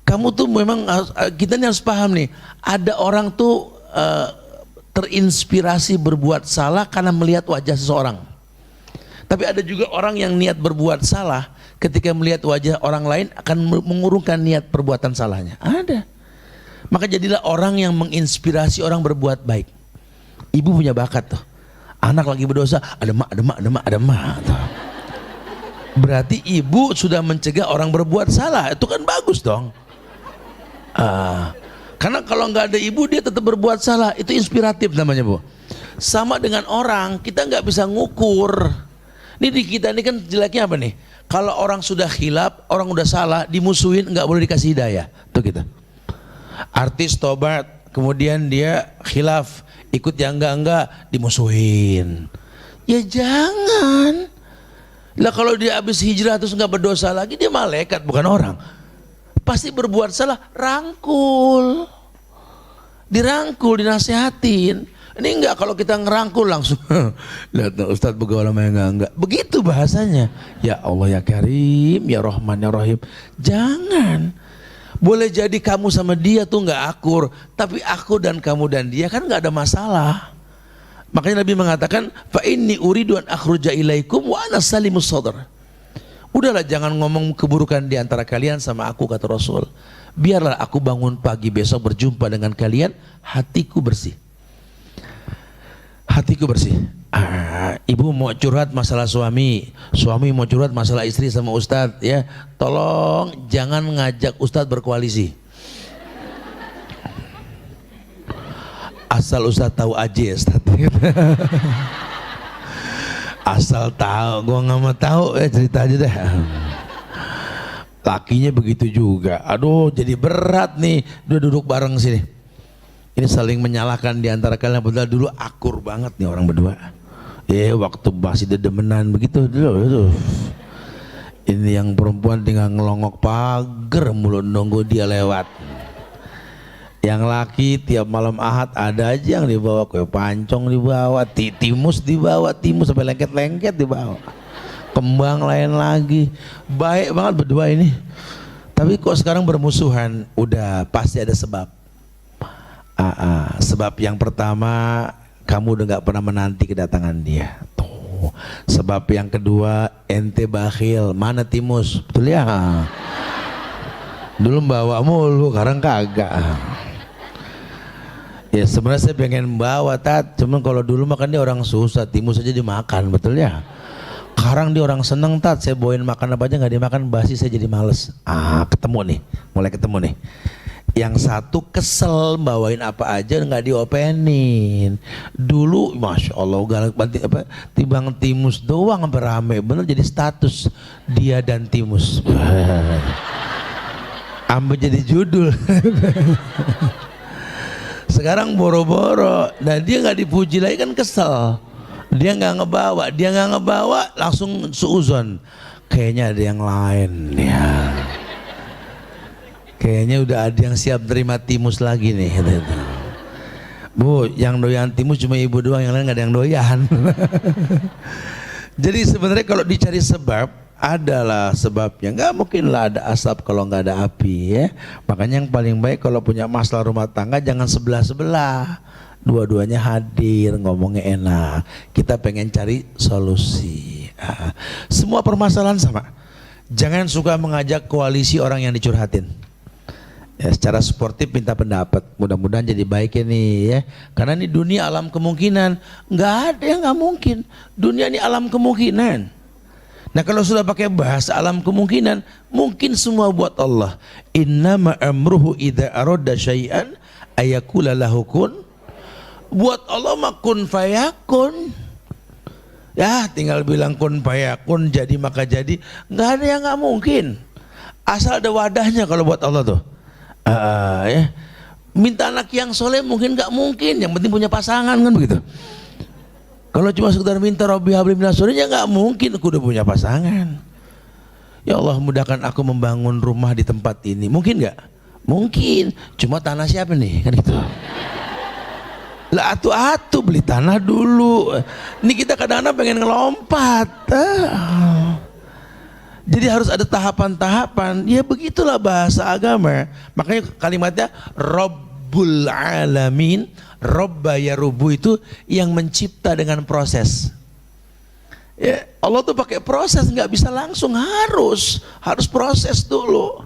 Kamu tuh memang kita nih harus paham nih, ada orang tuh terinspirasi berbuat salah karena melihat wajah seseorang. Tapi ada juga orang yang niat berbuat salah ketika melihat wajah orang lain akan mengurungkan niat perbuatan salahnya. Ada. Maka jadilah orang yang menginspirasi orang berbuat baik. Ibu punya bakat tuh. Anak lagi berdosa, ada mak. Tuh. Berarti ibu sudah mencegah orang berbuat salah. Itu kan bagus dong. Karena kalau nggak ada ibu dia tetap berbuat salah. Itu inspiratif namanya bu. Sama dengan orang, kita nggak bisa ngukur. Ini di kita ini kan jeleknya apa nih? Kalau orang sudah khilaf, orang udah salah, dimusuhin, nggak boleh dikasih hidayah. Tuh kita. Artis tobat, kemudian dia khilaf, ikut yang enggak dimusuhin. Ya jangan. Lah kalau dia habis hijrah terus nggak berdosa lagi, dia malaikat bukan orang. Pasti berbuat salah, rangkul. Dirangkul, dinasehatin. Ini enggak, kalau kita ngerangkul langsung lihat Ustadz begaul sama yang enggak. Begitu bahasanya. Ya Allah ya Karim, ya Rahman ya Rahim. Jangan. Boleh jadi kamu sama dia tuh nggak akur, tapi aku dan kamu dan dia kan nggak ada masalah. Makanya Nabi mengatakan, fa inni uridu an akhruja ilaikum wa ana salimus sadr. Udahlah jangan ngomong keburukan di antara kalian sama aku, kata Rasul. Biarlah aku bangun pagi besok berjumpa dengan kalian, hatiku bersih. Hatiku bersih. Ibu mau curhat masalah suami mau curhat masalah istri sama Ustadz ya, tolong jangan ngajak Ustadz berkoalisi. Asal Ustadz tahu aja Ustadz. Asal tahu, gua nggak mau tahu cerita aja deh. Lakinya begitu juga. Aduh jadi berat nih, udah duduk bareng sini. Ini saling menyalahkan di antara kalian, padahal dulu akur banget nih orang berdua. Waktu masih dedemenan begitu dulu. Ini yang perempuan tinggal ngelongok pagar mulu nunggu dia lewat. Yang laki tiap malam Ahad ada aja yang dibawa, kue pancong dibawa, timus dibawa, timus sampai lengket-lengket dibawa. Kembang lain lagi. Baik banget berdua ini. Tapi kok sekarang bermusuhan? Udah pasti ada sebab. Sebab yang pertama, kamu udah gak pernah menanti kedatangan dia. Tuh. Sebab yang kedua, ente bakhil. Mana timus? Betul ya? Dulu bawa mulu, sekarang kagak. Ya sebenarnya saya pengen bawa tat, cuman kalau dulu makan dia orang susah, timus aja dimakan, betul ya? Sekarang dia orang seneng tat, saya bawain makan apa aja nggak dimakan, basi saya jadi males. Ketemu nih, mulai ketemu nih. Yang satu kesel bawain apa aja nggak diopenin. Dulu masya Allah galak banget apa, timbang timus doang sampai rame, bener jadi status dia dan timus. Ambil jadi judul. Sekarang boro-boro, nah dia nggak dipuji lagi kan kesel. Dia nggak ngebawa, langsung suuzon. Kayaknya ada yang lain ya. Kayaknya udah ada yang siap terima timus lagi nih. Bu, yang doyan timus cuma ibu doang, yang lain nggak ada yang doyan. Jadi sebenarnya kalau dicari sebab, adalah sebabnya. Nggak mungkin lah ada asap kalau nggak ada api ya. Makanya yang paling baik kalau punya masalah rumah tangga jangan sebelah-sebelah. Dua-duanya hadir, ngomongnya enak. Kita pengen cari solusi. Semua permasalahan sama. Jangan suka mengajak koalisi orang yang dicurhatin. Ya, secara sportif minta pendapat. Mudah-mudahan jadi baik ini ya. Karena ini dunia alam kemungkinan. Nggak ada yang nggak mungkin. Dunia ini alam kemungkinan. Nah kalau sudah pakai bahasa alam kemungkinan, mungkin semua buat Allah. Innama amruhu idza arada syai'an ayakula lahu kun. Buat Allah mah kun fayakun. Ya tinggal bilang kun fayakun, jadi maka jadi. Nggak ada yang nggak mungkin. Asal ada wadahnya kalau buat Allah tuh. Ya. Minta anak yang soleh mungkin nggak mungkin. Yang penting punya pasangan kan begitu. Kalau cuma sekedar minta Rabbi habli minas solihin ya nggak mungkin. Aku udah punya pasangan. Ya Allah mudahkan aku membangun rumah di tempat ini. Mungkin nggak? Mungkin. Cuma tanah siapa nih kan gitu. Lah atu-atu beli tanah dulu. Ini kita kadang-kadang pengen ngelompat. Jadi harus ada tahapan-tahapan. Ya begitulah bahasa agama. Makanya kalimatnya Rabbul Alamin. Robba ya rubu itu yang mencipta dengan proses. Ya, Allah tuh pakai proses, nggak bisa langsung, harus proses dulu.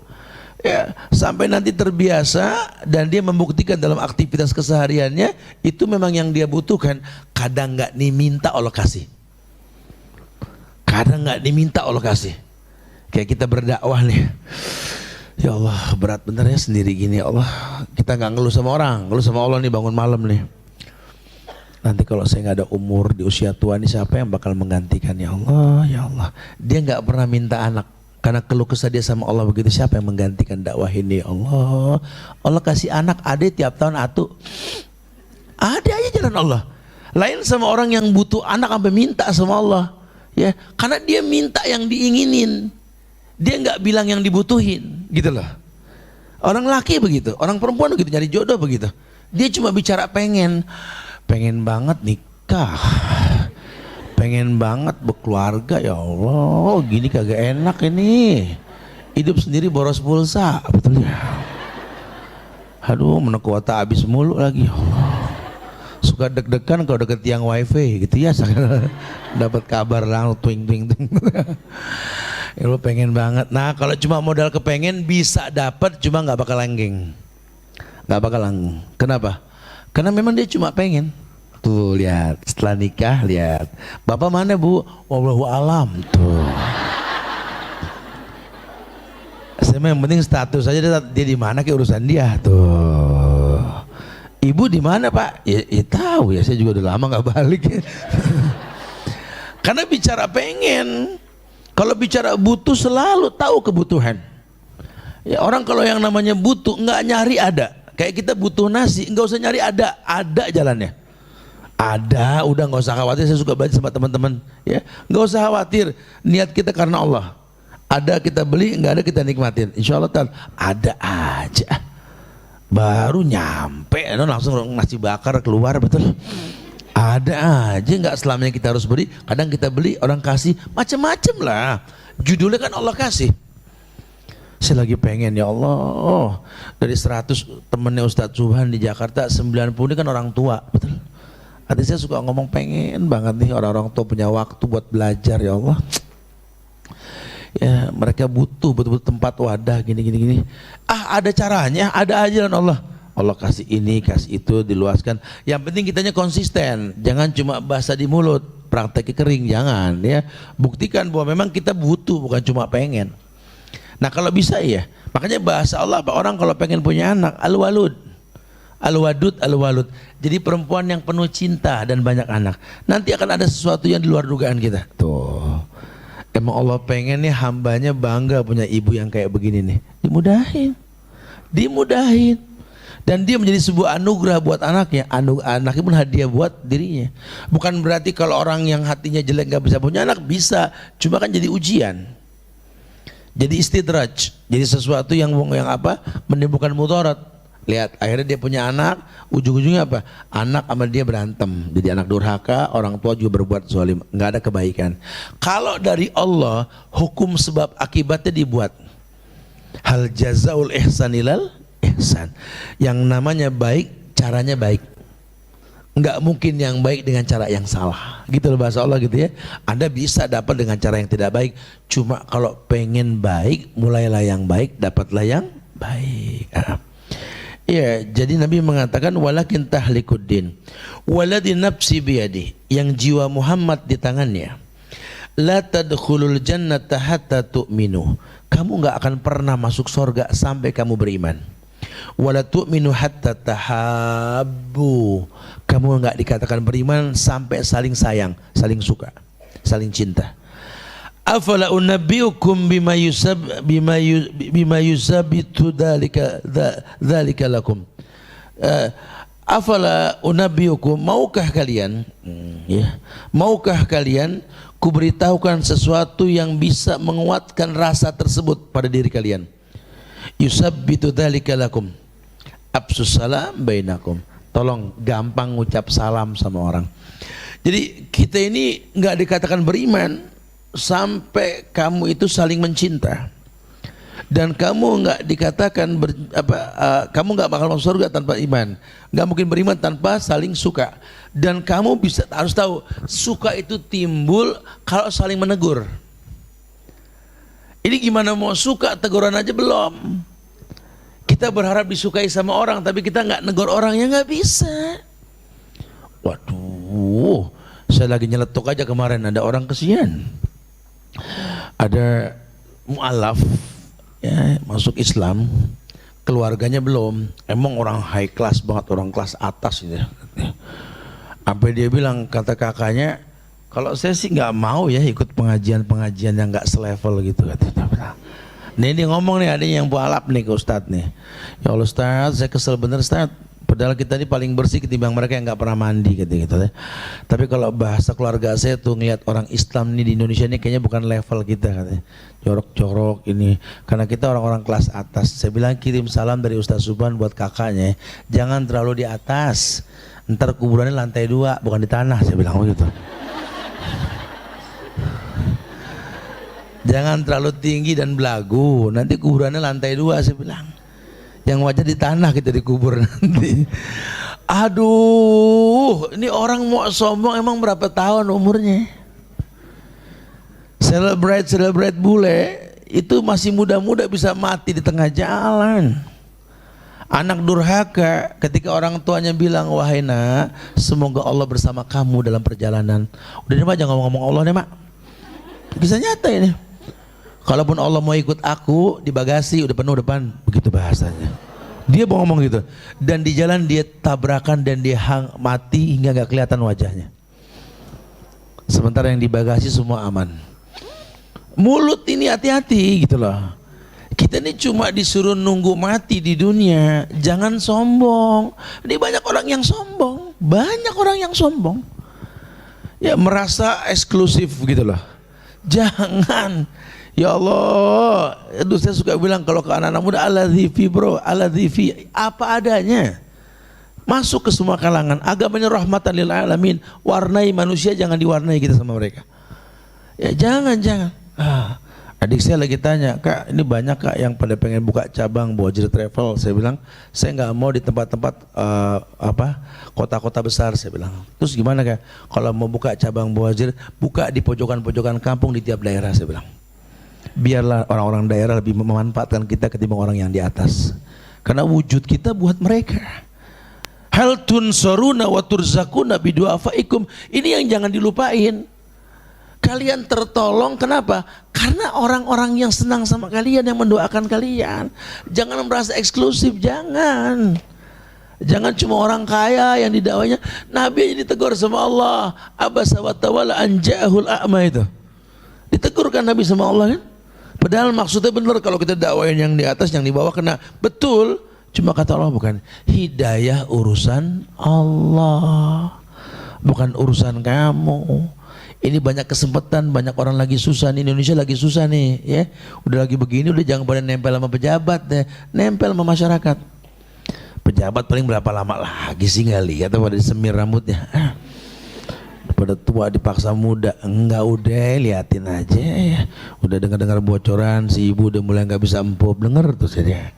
Ya, sampai nanti terbiasa dan dia membuktikan dalam aktivitas kesehariannya itu memang yang dia butuhkan. Kadang nggak diminta Allah kasih. Kadang nggak diminta Allah kasih. Kayak kita berdakwah nih. Ya Allah berat bener ya sendiri gini ya Allah. Kita nggak ngeluh sama orang, ngeluh sama Allah nih bangun malam nih. Nanti kalau saya nggak ada umur di usia tua nih siapa yang bakal menggantikan ya Allah ya Allah. Dia nggak pernah minta anak karena keluh kesah dia sama Allah begitu. Siapa yang menggantikan dakwah ini ya Allah. Allah kasih anak ada tiap tahun atu. Ada aja jalan Allah. Lain sama orang yang butuh anak sampai minta sama Allah. Ya karena dia minta yang diinginin. Dia nggak bilang yang dibutuhin, gitu loh. Orang laki begitu, orang perempuan begitu, nyari jodoh begitu. Dia cuma bicara pengen banget nikah, pengen banget berkeluarga ya Allah. Gini kagak enak ini, hidup sendiri boros pulsa, betul ya. Aduh, mana kuota habis mulu lagi, ya Allah. Suka deg-degan kalau deket tiang wifi gitu ya, dapat kabar langsung twing. Ya lo pengen banget. Nah kalau cuma modal kepengen bisa dapat, cuma nggak bakal langgeng, nggak bakal langgeng. Kenapa? Karena memang dia cuma pengen. Tuh lihat setelah nikah lihat. Bapak mana bu? Wallahu alam tuh. Saya yang penting status saja dia di mana kayak urusan dia tuh. Ibu di mana pak? Ya tahu ya, saya juga udah lama nggak balik. Karena bicara pengen. Kalau bicara butuh selalu tahu kebutuhan. Ya orang kalau yang namanya butuh nggak nyari ada. Kayak kita butuh nasi nggak usah nyari ada jalannya. Ada, udah nggak usah khawatir. Saya suka baca sama teman-teman. Ya nggak usah khawatir. Niat kita karena Allah. Ada kita beli, nggak ada kita nikmatin. Insya Allah ada aja. Baru nyampe, langsung nasi bakar keluar betul. Ada aja, nggak selamanya kita harus beli. Kadang kita beli, orang kasih, macam-macam lah. Judulnya kan Allah kasih. Saya lagi pengen ya Allah. Dari 100 temennya Ustadz Subhan di Jakarta, 90 ini kan orang tua, betul. Artinya saya suka ngomong pengen banget nih orang-orang tua punya waktu buat belajar ya Allah. Ya mereka butuh betul-betul tempat wadah gini. Ada caranya, ada ajaran Allah. Allah kasih ini, kasih itu, diluaskan. Yang penting kitanya konsisten. Jangan cuma bahasa di mulut, prakteknya kering, jangan ya. Buktikan bahwa memang kita butuh, bukan cuma pengen. Nah kalau bisa ya, makanya bahasa Allah apa orang kalau pengen punya anak, al-walud, al-wadud, al-walud. Jadi perempuan yang penuh cinta dan banyak anak. Nanti akan ada sesuatu yang di luar dugaan kita. Tuh, emang Allah pengen nih hambanya bangga punya ibu yang kayak begini nih. Dimudahin. Dan dia menjadi sebuah anugerah buat anaknya. Anaknya pun hadiah buat dirinya. Bukan berarti kalau orang yang hatinya jelek gak bisa punya anak, bisa. Cuma kan jadi ujian. Jadi istidraj. Jadi sesuatu yang apa? Menimbulkan mudarat. Lihat, akhirnya dia punya anak, ujung-ujungnya apa? Anak sama dia berantem. Jadi anak durhaka, orang tua juga berbuat zalim. Gak ada kebaikan. Kalau dari Allah, hukum sebab akibatnya dibuat. Hal jazaul ihsanilal ihsan. Yang namanya baik, caranya baik. Enggak mungkin yang baik dengan cara yang salah. Gitu loh bahasa Allah gitu ya. Anda bisa dapat dengan cara yang tidak baik. Cuma kalau pengen baik, mulailah yang baik, dapatlah yang baik. Ya, jadi Nabi mengatakan walakin tahlikuddin waladi nafsi biyadi, yang jiwa Muhammad di tangannya. La tadkhulul jannata hatta tu'minu. Kamu enggak akan pernah masuk surga sampai kamu beriman. Wala tu'minu hatta tahabbu. Kamu enggak dikatakan beriman sampai saling sayang, saling suka, saling cinta. Afala unabbiukum bima yusabitu dzalika lakum. Afala unabbiukum, maukah kalian maukah kalian kuberitahukan sesuatu yang bisa menguatkan rasa tersebut pada diri kalian. Yusabbitu dzalika lakum. Absus salam bainakum. Tolong gampang ngucap salam sama orang. Jadi kita ini enggak dikatakan beriman sampai kamu itu saling mencinta. Dan kamu enggak dikatakan kamu enggak bakal masuk surga tanpa iman. Enggak mungkin beriman tanpa saling suka. Dan kamu harus tahu, suka itu timbul kalau saling menegur. Ini gimana mau suka, teguran aja belum. Kita berharap disukai sama orang, tapi kita nggak negur orangnya, nggak bisa. Waduh, saya lagi nyeletuk aja kemarin, ada orang kesian. Ada mu'alaf, ya, masuk Islam, keluarganya belum. Emang orang high class banget, orang kelas atas gitu. Sampai dia bilang, kata kakaknya, kalau saya sih nggak mau ya ikut pengajian-pengajian yang nggak selevel gitu. Nih dia ngomong nih, ada yang mu'alaf nih ke Ustadz nih. Ya Allah Ustadz, saya kesel bener Ustadz. Padahal kita ini paling bersih ketimbang mereka yang nggak pernah mandi gitu. Tapi kalau bahasa keluarga saya tuh ngeliat orang Islam nih di Indonesia ini kayaknya bukan level kita katanya. Jorok-jorok ini. Karena kita orang-orang kelas atas. Saya bilang kirim salam dari Ustadz Subhan buat kakaknya. Jangan terlalu di atas. Ntar kuburannya lantai 2 bukan di tanah, saya bilang begitu. Jangan terlalu tinggi dan belagu. Nanti kuburannya lantai 2, saya bilang. Yang wajah di tanah kita dikubur nanti. Aduh, ini orang mau sombong emang berapa tahun umurnya? Celebrate bule itu masih muda-muda bisa mati di tengah jalan. Anak durhaka ketika orang tuanya bilang, wahai nak, semoga Allah bersama kamu dalam perjalanan. Udah nih Mak, jangan ngomong-ngomong Allah nih Mak. Bisa nyata ini. Kalaupun Allah mau ikut aku di bagasi udah penuh depan, begitu bahasanya. Dia mau ngomong gitu. Dan di jalan dia tabrakan dan dia mati hingga gak kelihatan wajahnya. Sementara yang di bagasi semua aman. Mulut ini hati-hati gitu loh. Kita ini cuma disuruh nunggu mati di dunia. Jangan sombong. Ini banyak orang yang sombong. Banyak orang yang sombong. Ya merasa eksklusif gitu loh. Jangan. Ya Allah, itu saya suka bilang kalau ke anak-anak muda, aladhifi bro, aladhifi, apa adanya. Masuk ke semua kalangan, agamanya rahmatan lil alamin, warnai manusia, jangan diwarnai kita sama mereka. Ya jangan. Adik saya lagi tanya, Kak ini banyak Kak yang pada pengen buka cabang Muhajir Travel. Saya bilang, saya nggak mau di tempat-tempat kota-kota besar. Saya bilang, terus gimana Kak? Kalau mau buka cabang Muhajir, buka di pojokan-pojokan kampung di tiap daerah. Saya bilang. Biarlah orang-orang daerah lebih memanfaatkan kita ketimbang orang yang di atas. Karena wujud kita buat mereka. Hal tunsaruna wa turzakuna bidu'afaikum. Ini yang jangan dilupain. Kalian tertolong kenapa? Karena orang-orang yang senang sama kalian, yang mendoakan kalian. Jangan merasa eksklusif, jangan. Jangan cuma orang kaya yang didakwanya. Nabi aja ditegur sama Allah. Abasa wa tawalla an ja'ahul a'ma itu. Ditegur kan Nabi sama Allah kan? Padahal maksudnya benar kalau kita dakwain yang di atas, yang di bawah kena. Betul, Cuma kata Allah bukan, hidayah urusan Allah, bukan urusan kamu. Ini banyak kesempatan, banyak orang lagi susah nih, Indonesia lagi susah nih ya. Udah lagi begini, udah jangan pada nempel sama pejabat deh, nempel sama masyarakat. Pejabat paling berapa lama lagi sih nggak lihat pada disemir rambutnya. Pada tua dipaksa muda, enggak, udah liatin aja ya. Udah dengar bocoran si ibu udah mulai nggak bisa empuk, denger tuh saja.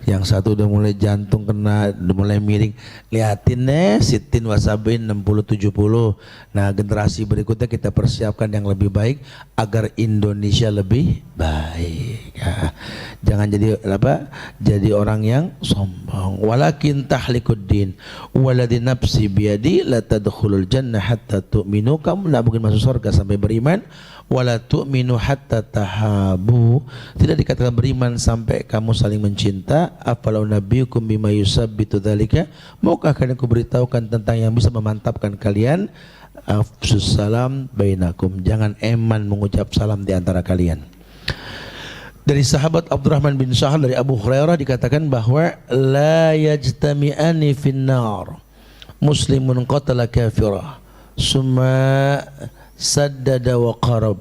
Yang satu udah mulai jantung kena, udah mulai miring, liatin deh, sitin wasabin 60-70. Nah generasi berikutnya kita persiapkan yang lebih baik agar Indonesia lebih baik ya. Jangan jadi apa? Jadi orang yang sombong. Walakin tahlikuddin waladhi nafsi biyadi la tadkhulul jannah hatta tu'minu, kamu tidak mungkin masuk surga sampai beriman. Wala tu'minu hatta tahabu, tidak dikatakan beriman sampai kamu saling mencinta. Afalau nabiyukum bima yusabbitu dzalika, maukah kalian aku beritahukan tentang yang bisa memantapkan kalian? Afsus salam bainakum, jangan eman mengucap salam di antara kalian. Dari sahabat Abdurrahman bin Sahal dari Abu Hurairah dikatakan bahwa la yajtami'ani finnar muslimun qatala kafirah summa saddada wa qarab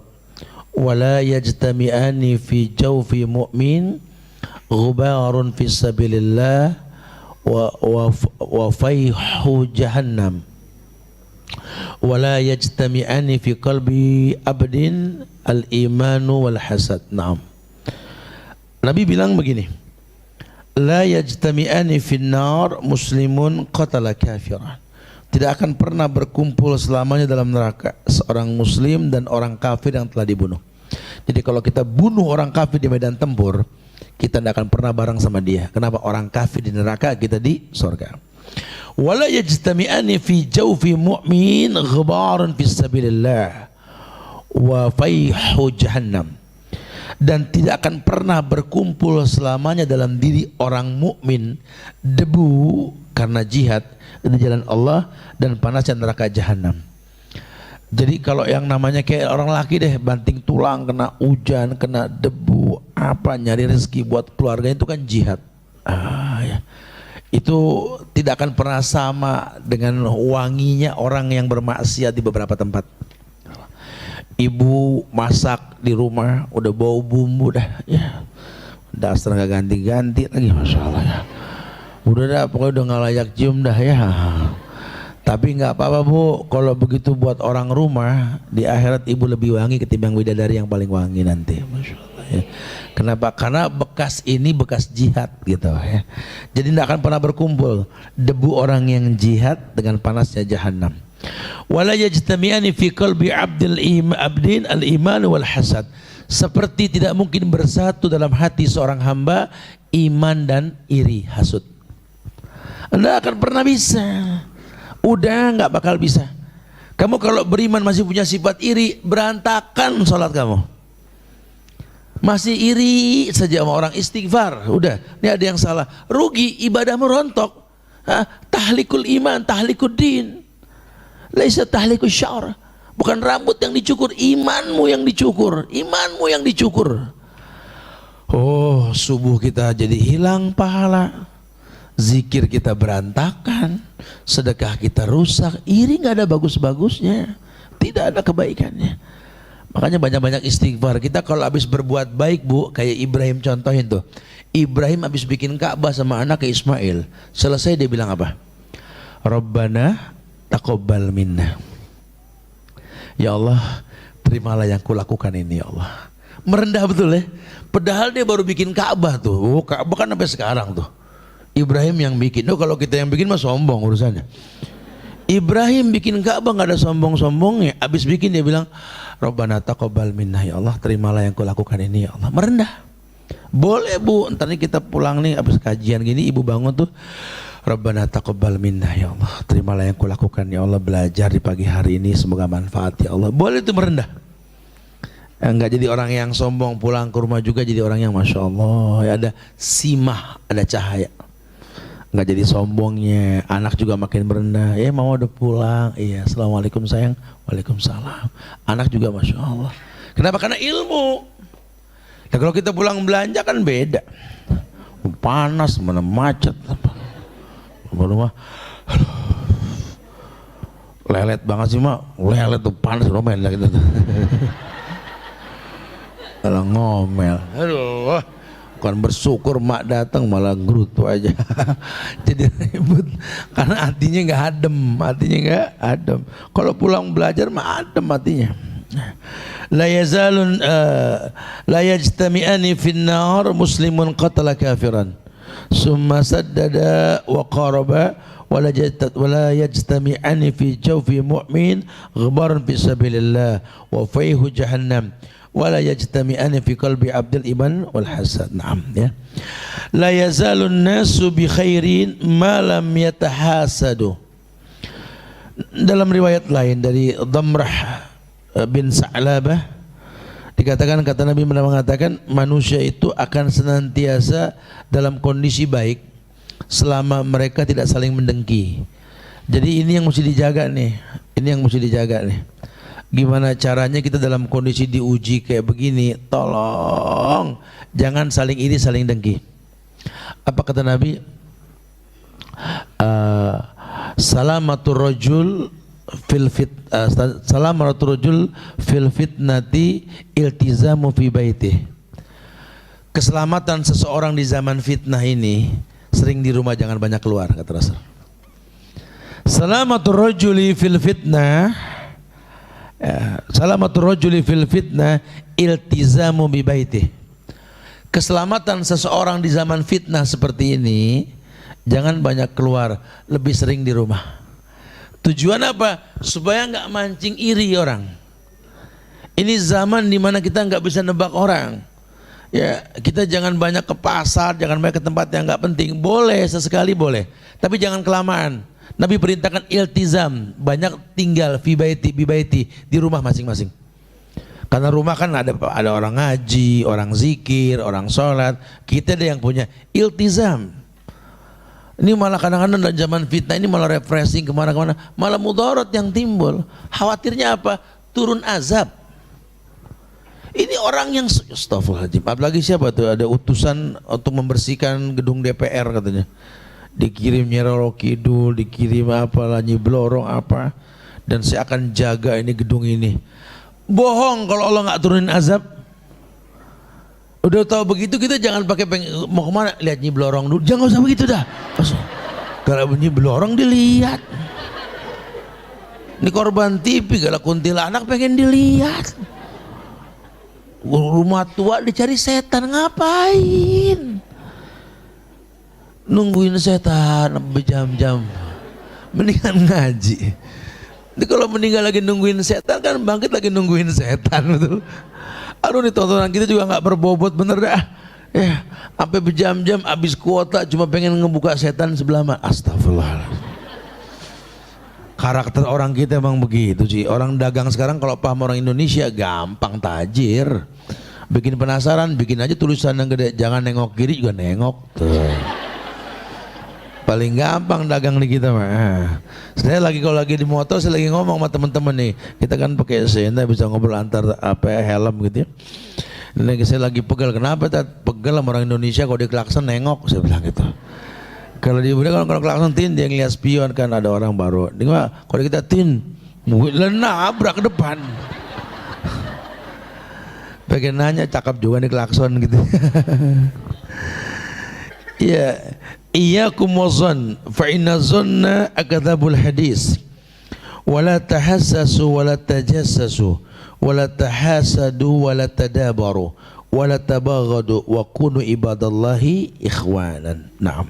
wa la yajtami'ani fi jawfi mu'min ghubarun fi sabilillah wa fayhu jahannam wa la yajtami'ani fi qalbi abdin al-imanu wal hasad. Naam, Nabi bilang begini, la yajtami'ani finnar muslimun qatala kafiran, tidak akan pernah berkumpul selamanya dalam neraka seorang muslim dan orang kafir yang telah dibunuh. Jadi kalau kita bunuh orang kafir di medan tempur, kita tidak akan pernah bareng sama dia. Kenapa? Orang kafir di neraka, kita di surga. Wala yajtami'ani fi jawfi mu'min ghabarun fi sabilillah wa fayhu jahannam, dan tidak akan pernah berkumpul selamanya dalam diri orang mukmin debu karena jihad di jalan Allah dan panasnya neraka jahanam. Jadi kalau yang namanya kayak orang laki deh, banting tulang, kena hujan, kena debu, apa nyari rezeki buat keluarga, itu kan jihad. Ya. Itu tidak akan pernah sama dengan wanginya orang yang bermaksiat di beberapa tempat. Ibu masak di rumah udah bau bumbu dah ya, dasar nggak ganti-ganti lagi, masya Allah ya. Udah dah pokoknya udah nggak layak cium dah ya. Tapi nggak apa-apa bu, kalau begitu buat orang rumah di akhirat ibu lebih wangi ketimbang bidadari yang paling wangi nanti, masya Allah ya. Kenapa? Karena bekas ini bekas jihad gitu ya. Jadi tidak akan pernah berkumpul debu orang yang jihad dengan panasnya jahanam. Wala yajtami'ani fi qalbi abdin al-iman wal hasad, seperti tidak mungkin bersatu dalam hati seorang hamba iman dan iri hasud. Anda akan pernah bisa, udah nggak bakal bisa. Kamu kalau beriman masih punya sifat iri, berantakan sholat kamu. Masih iri saja sama orang, istighfar, udah ini ada yang salah, rugi, ibadah merontok. Tahlikul iman, tahlikul din, laisa tahlikus syar, bukan rambut yang dicukur, imanmu yang dicukur, imanmu yang dicukur. Oh, subuh kita jadi hilang pahala, zikir kita berantakan, sedekah kita rusak, iri nggak ada bagus-bagusnya, tidak ada kebaikannya. Makanya banyak-banyak istighfar. Kita kalau habis berbuat baik bu, kayak Ibrahim contohin tuh, Ibrahim habis bikin Ka'bah sama anaknya Ismail, selesai dia bilang apa? Rabbana taqabbal minna, ya Allah terimalah yang kulakukan ini ya Allah. Merendah betul ya, padahal dia baru bikin Ka'bah tuh. Ka'bah kan sampai sekarang tuh Ibrahim yang bikin. Kalau kita yang bikin mah sombong urusannya. Ibrahim bikin Ka'bah nggak ada sombong-sombongnya. Abis bikin dia bilang Rabbana taqabbal minna, ya Allah terimalah yang kulakukan ini ya Allah. Merendah. Boleh bu, ntar nih kita pulang nih abis kajian gini, ibu bangun tuh, Rabbana taqabbal minna, ya Allah terimalah yang kulakukan ya Allah, belajar di pagi hari ini semoga manfaat ya Allah. Boleh itu merendah. Enggak jadi orang yang sombong, pulang ke rumah juga jadi orang yang masya Allah ya, ada simah, ada cahaya. Enggak jadi sombongnya. Anak juga makin merendah, mama udah pulang, iya assalamualaikum sayang, waalaikumsalam. Anak juga masya Allah. Kenapa? Karena ilmu. Nah kalau kita pulang belanja kan beda, panas, mana macet. Rumah lelet banget sih mak, lelet tuh panas rumah gitu. Kalau ngomel, aduh, bukan bersyukur mak datang malah gerutu aja. Jadi ribut karena hatinya nggak adem, Kalau pulang belajar mah adem hatinya. La yazalun la yajtami'ani fin nar muslimun qatala kafiran summa saddada wa qaraba wala yajtami'ani fi jawfi mu'min ghabaran fi sabilillah wa fayhu jahannam wala yajtami'ani fi qalbi abdil iman wal hasad. Naam ya. La yazalun nasu bi khairin ma lam yatahasadu. Dalam riwayat lain dari Damrah bin Sa'labah dikatakan, kata Nabi mengatakan manusia itu akan senantiasa dalam kondisi baik selama mereka tidak saling mendengki. Jadi ini yang mesti dijaga nih. Gimana caranya kita dalam kondisi diuji kayak begini? Tolong jangan saling iri, saling dengki. Apa kata Nabi? Salamatur rajul fil fitnati iltizamu fi baitih. Keselamatan seseorang di zaman fitnah ini sering di rumah, jangan banyak keluar, kata Rasul. Salamatur rajuli fil fitnah, salamatur rajuli fil fitnah iltizamu bi baitih. Keselamatan seseorang di zaman fitnah seperti ini, jangan banyak keluar, lebih sering di rumah. Tujuan apa? Supaya nggak mancing iri orang. Ini zaman dimana kita nggak bisa nebak orang. Ya, kita jangan banyak ke pasar, jangan banyak ke tempat yang nggak penting. Boleh sesekali boleh, tapi jangan kelamaan. Nabi perintahkan iltizam, banyak tinggal fi baiti di rumah masing-masing. Karena rumah kan ada orang ngaji, orang zikir, orang sholat. Kita ada yang punya iltizam. Ini malah kadang-kadang dalam zaman fitnah ini malah refreshing kemana-kemana, malah mudarat yang timbul. Khawatirnya apa? Turun azab. Ini orang yang astagfirullahaladzim. Apalagi siapa tuh, ada utusan untuk membersihkan gedung DPR katanya. Dikirim Nyi Roro Kidul, dikirim apalah Nyi Blorong apa. Dan saya akan jaga ini gedung ini. Bohong kalau Allah nggak turunin azab. Udah tahu begitu kita jangan pakai mau kemana, lihat Nyi Blorong dulu, jangan usah begitu dah. Kalau Nyi Blorong dilihat, ini korban TV, kalau kuntilanak pengen dilihat. Rumah tua dicari setan, ngapain? Nungguin setan berjam-jam, mendingan ngaji. Ini kalau meninggal lagi nungguin setan kan bangkit lagi nungguin setan, betul. Aduh, nih tontonan kita juga nggak berbobot bener dah. Sampai berjam-jam habis kuota cuma pengen ngebuka setan sebelah mana. Astagfirullah. Karakter orang kita emang begitu sih. Orang dagang sekarang kalau paham orang Indonesia gampang tajir. Bikin penasaran, bikin aja tulisan yang gede. Jangan nengok kiri juga nengok. Tuh. Paling gampang dagang di kita mah. Saya lagi kalau lagi di motor, saya lagi ngomong sama teman-teman nih. Kita kan pakai senda bisa ngobrol antar helm gitu ya. Ini saya lagi pegal. Kenapa pegal sama orang Indonesia kalau dia klakson nengok, saya bilang gitu. Kalau dia bilang kalau klakson tin dia ngeliat spion kan ada orang baru. Dia kalau kita tin, nabrak ke depan. Pengen nanya cakep juga nih klakson gitu. Ya. Iyyakum wazan fa inna zanna akdzabul hadis wala tahassasu wala tajassasu wala tahasadu wala tadabaru wala tabaghadu wa kunu ibadallahi ikhwanan. Naam.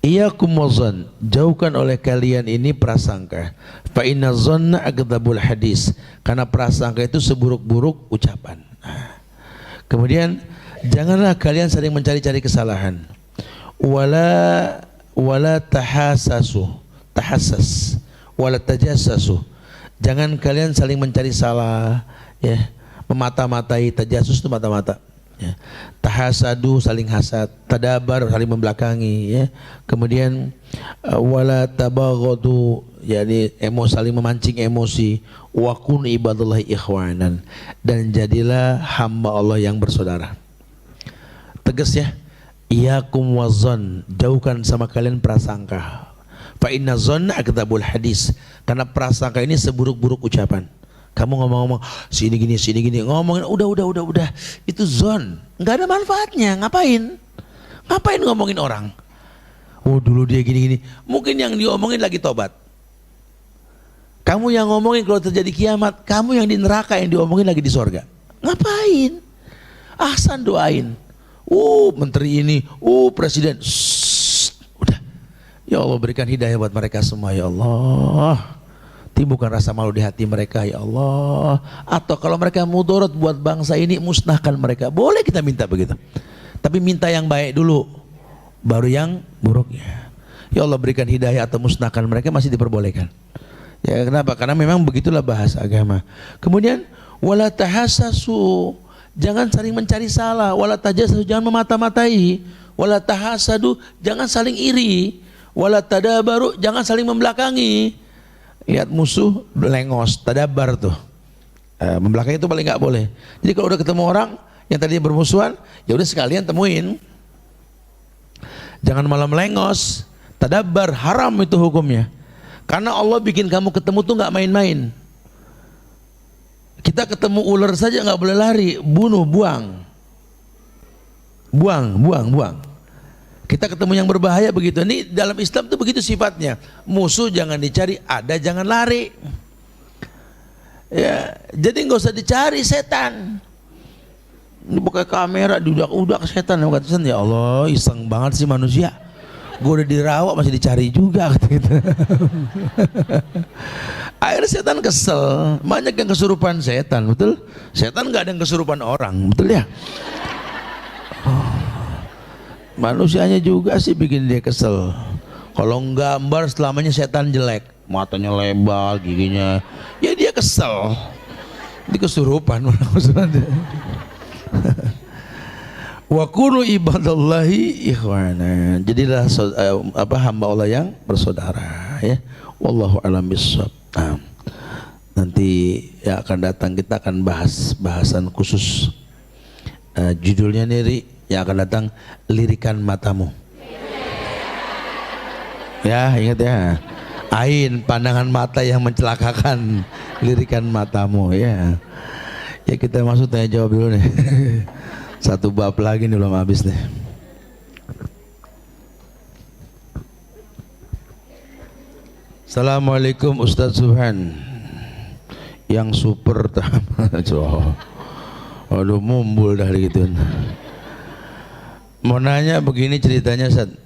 Iyyakum wazan, jauhkan oleh kalian ini prasangka. Fa inna zanna akdzabul hadis, karena prasangka itu seburuk-buruk ucapan. Kemudian janganlah kalian sering mencari-cari kesalahan. Wala tahassas wala tajassasu, jangan kalian saling mencari salah ya, memata-matai. Tajassus itu mata-mata ya. Tahasadu saling hasad, tadabar saling membelakangi ya. Kemudian wala tabaghadu, jadi saling memancing emosi. Wa kun ibadallahi ikhwanan, dan jadilah hamba Allah yang bersaudara. Tegas ya. Iyakum wazon, jauhkan sama kalian prasangka. Fa inna zonna akdzabul hadis, karena prasangka ini seburuk-buruk ucapan. Kamu ngomong-ngomong sini gini ngomongin udah itu zon, nggak ada manfaatnya. Ngapain ngomongin orang? Oh dulu dia gini, mungkin yang diomongin lagi tobat. Kamu yang ngomongin kalau terjadi kiamat, kamu yang di neraka, yang diomongin lagi di sorga. Ngapain? Ahsan doain. Menteri ini, presiden. Udah. Ya Allah, berikan hidayah buat mereka semua ya Allah. Timbulkan rasa malu di hati mereka ya Allah. Atau kalau mereka mudarat buat bangsa ini, musnahkan mereka. Boleh kita minta begitu. Tapi minta yang baik dulu, baru yang buruknya. Ya Allah, berikan hidayah atau musnahkan mereka, masih diperbolehkan. Ya kenapa? Karena memang begitulah bahasa agama. Kemudian wala tahassasu, jangan saling mencari salah. Wala tajassasu, jangan memata-matai. Wala tahasadu, jangan saling iri. Wala tadabaru, jangan saling membelakangi. Lihat musuh lengos, tadabar tuh. Membelakangi itu paling nggak boleh. Jadi kalau udah ketemu orang yang tadinya bermusuhan, ya udah sekalian temuin. Jangan malah melengos. Tadabar, haram itu hukumnya. Karena Allah bikin kamu ketemu tuh nggak main-main. Kita ketemu ular saja nggak boleh lari, bunuh, buang. Kita ketemu yang berbahaya begitu. Ini dalam Islam tuh begitu sifatnya. Musuh jangan dicari, ada jangan lari. Ya, jadi nggak usah dicari setan. Ini pakai kamera diudak-udak setan. Ya Allah, iseng banget sih manusia. Gue udah dirawat masih dicari juga gitu. Akhirnya setan kesel. Banyak yang kesurupan setan, betul? Setan nggak ada yang kesurupan orang, betul ya? Manusianya juga sih bikin dia kesel. Kalau nggambar selamanya setan jelek, matanya lebar, giginya, ya dia kesel. Dia kesurupan. Wa kunu ibadallahi ikhwana. Jadilah hamba Allah yang bersaudara ya. Wallahu a'lam bishawab. Nanti yang akan datang kita akan bahas bahasan khusus. Judulnya nih yang akan datang, lirikan matamu. Ya, ingat ya. Ain, pandangan mata yang mencelakakan, lirikan matamu ya. Ya kita masuk tanya jawab dulu nih. Satu bab lagi nih belum habis nih. Assalamualaikum Ustadz Subhan. Yang super. Aduh mumbul dah gitu. Mau nanya begini ceritanya, Ustaz.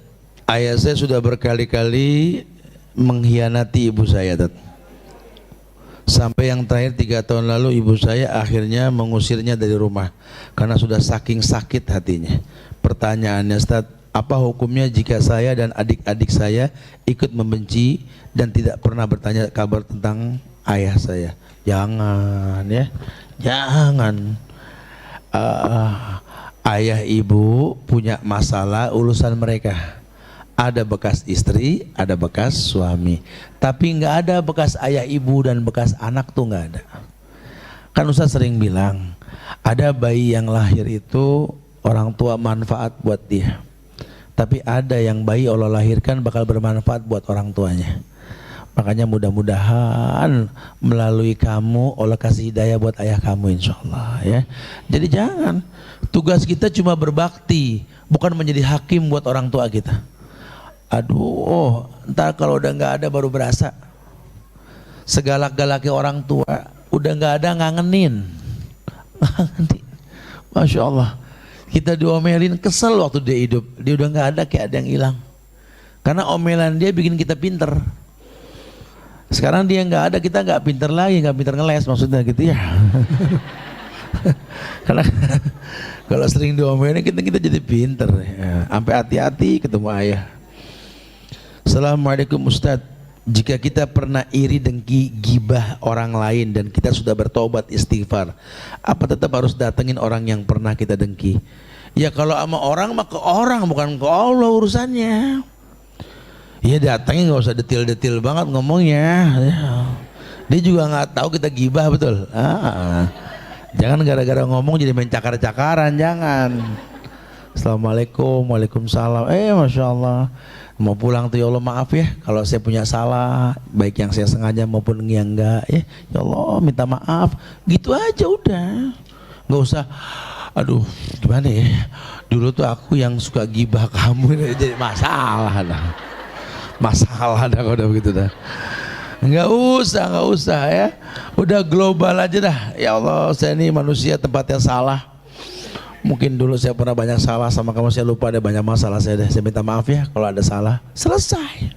Ayah saya sudah berkali-kali mengkhianati ibu saya, Ustaz. Sampai yang terakhir 3 tahun lalu ibu saya akhirnya mengusirnya dari rumah karena sudah saking sakit hatinya. Pertanyaannya, Ustaz, apa hukumnya jika saya dan adik-adik saya ikut membenci dan tidak pernah bertanya kabar tentang ayah saya? Jangan ya, jangan. Ayah ibu punya masalah urusan mereka. Ada bekas istri, ada bekas suami. Tapi nggak ada bekas ayah ibu dan bekas anak tuh nggak ada. Kan Ustaz sering bilang, ada bayi yang lahir itu orang tua manfaat buat dia. Tapi ada yang bayi Allah lahirkan bakal bermanfaat buat orang tuanya. Makanya mudah-mudahan melalui kamu Allah kasih hidayah buat ayah kamu insyaallah ya. Jadi jangan, tugas kita cuma berbakti, bukan menjadi hakim buat orang tua kita. Aduh, ntar kalau udah nggak ada baru berasa. Segalak-galaknya orang tua, udah nggak ada ngangenin. Masya Allah, kita diomelin kesel waktu dia hidup, dia udah nggak ada kayak ada yang hilang. Karena omelan dia bikin kita pinter. Sekarang dia nggak ada, kita nggak pinter lagi, nggak pinter ngeles maksudnya gitu ya. Karena kalau sering diomelin kita jadi pinter. Ya. Sampai hati-hati ketemu ayah. Assalamualaikum Ustadz. Jika kita pernah iri, dengki, gibah orang lain dan kita sudah bertobat istighfar, apa tetap harus datengin orang yang pernah kita dengki? Ya kalau sama orang mah ke orang, bukan ke Allah urusannya. Ya datangnya nggak usah detil-detil banget ngomongnya. Dia juga nggak tahu kita gibah betul. Jangan gara-gara ngomong jadi main cakar-cakaran, jangan. Assalamualaikum, waalaikumsalam. Masya Allah. Mau pulang tuh ya Allah maaf ya kalau saya punya salah, baik yang saya sengaja maupun yang enggak ya. Ya Allah minta maaf. Gitu aja udah. Nggak usah. Aduh, gimana ya? Dulu tuh aku yang suka gibah kamu, jadi masalah dah. Masalah dah kalau udah begitu dah. Nggak usah ya. Udah global aja dah. Ya Allah, saya ini manusia tempatnya salah. Mungkin dulu saya pernah banyak salah sama kamu, saya lupa ada banyak masalah saya deh. Saya minta maaf ya kalau ada salah. Selesai.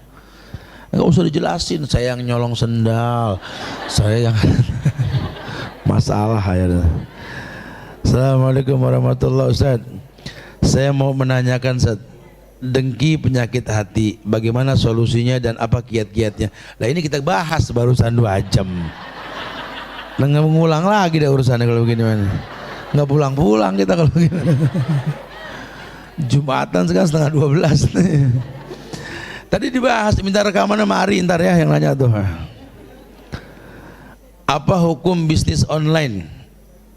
Nggak usah dijelasin, saya yang nyolong sendal, saya yang masalah ya. Assalamualaikum warahmatullahi wabarakatuh. Ustaz, saya mau menanyakan Ustaz, dengki penyakit hati, bagaimana solusinya dan apa kiat-kiatnya? Nah ini kita bahas barusan 2 jam. Nggak mengulang lagi deh urusannya kalau begini mana. Nggak pulang-pulang kita kalau begini. Jumatan sekarang setengah 12 nih. Tadi dibahas, minta rekaman sama Ari ntar ya yang nanya tuh. Apa hukum bisnis online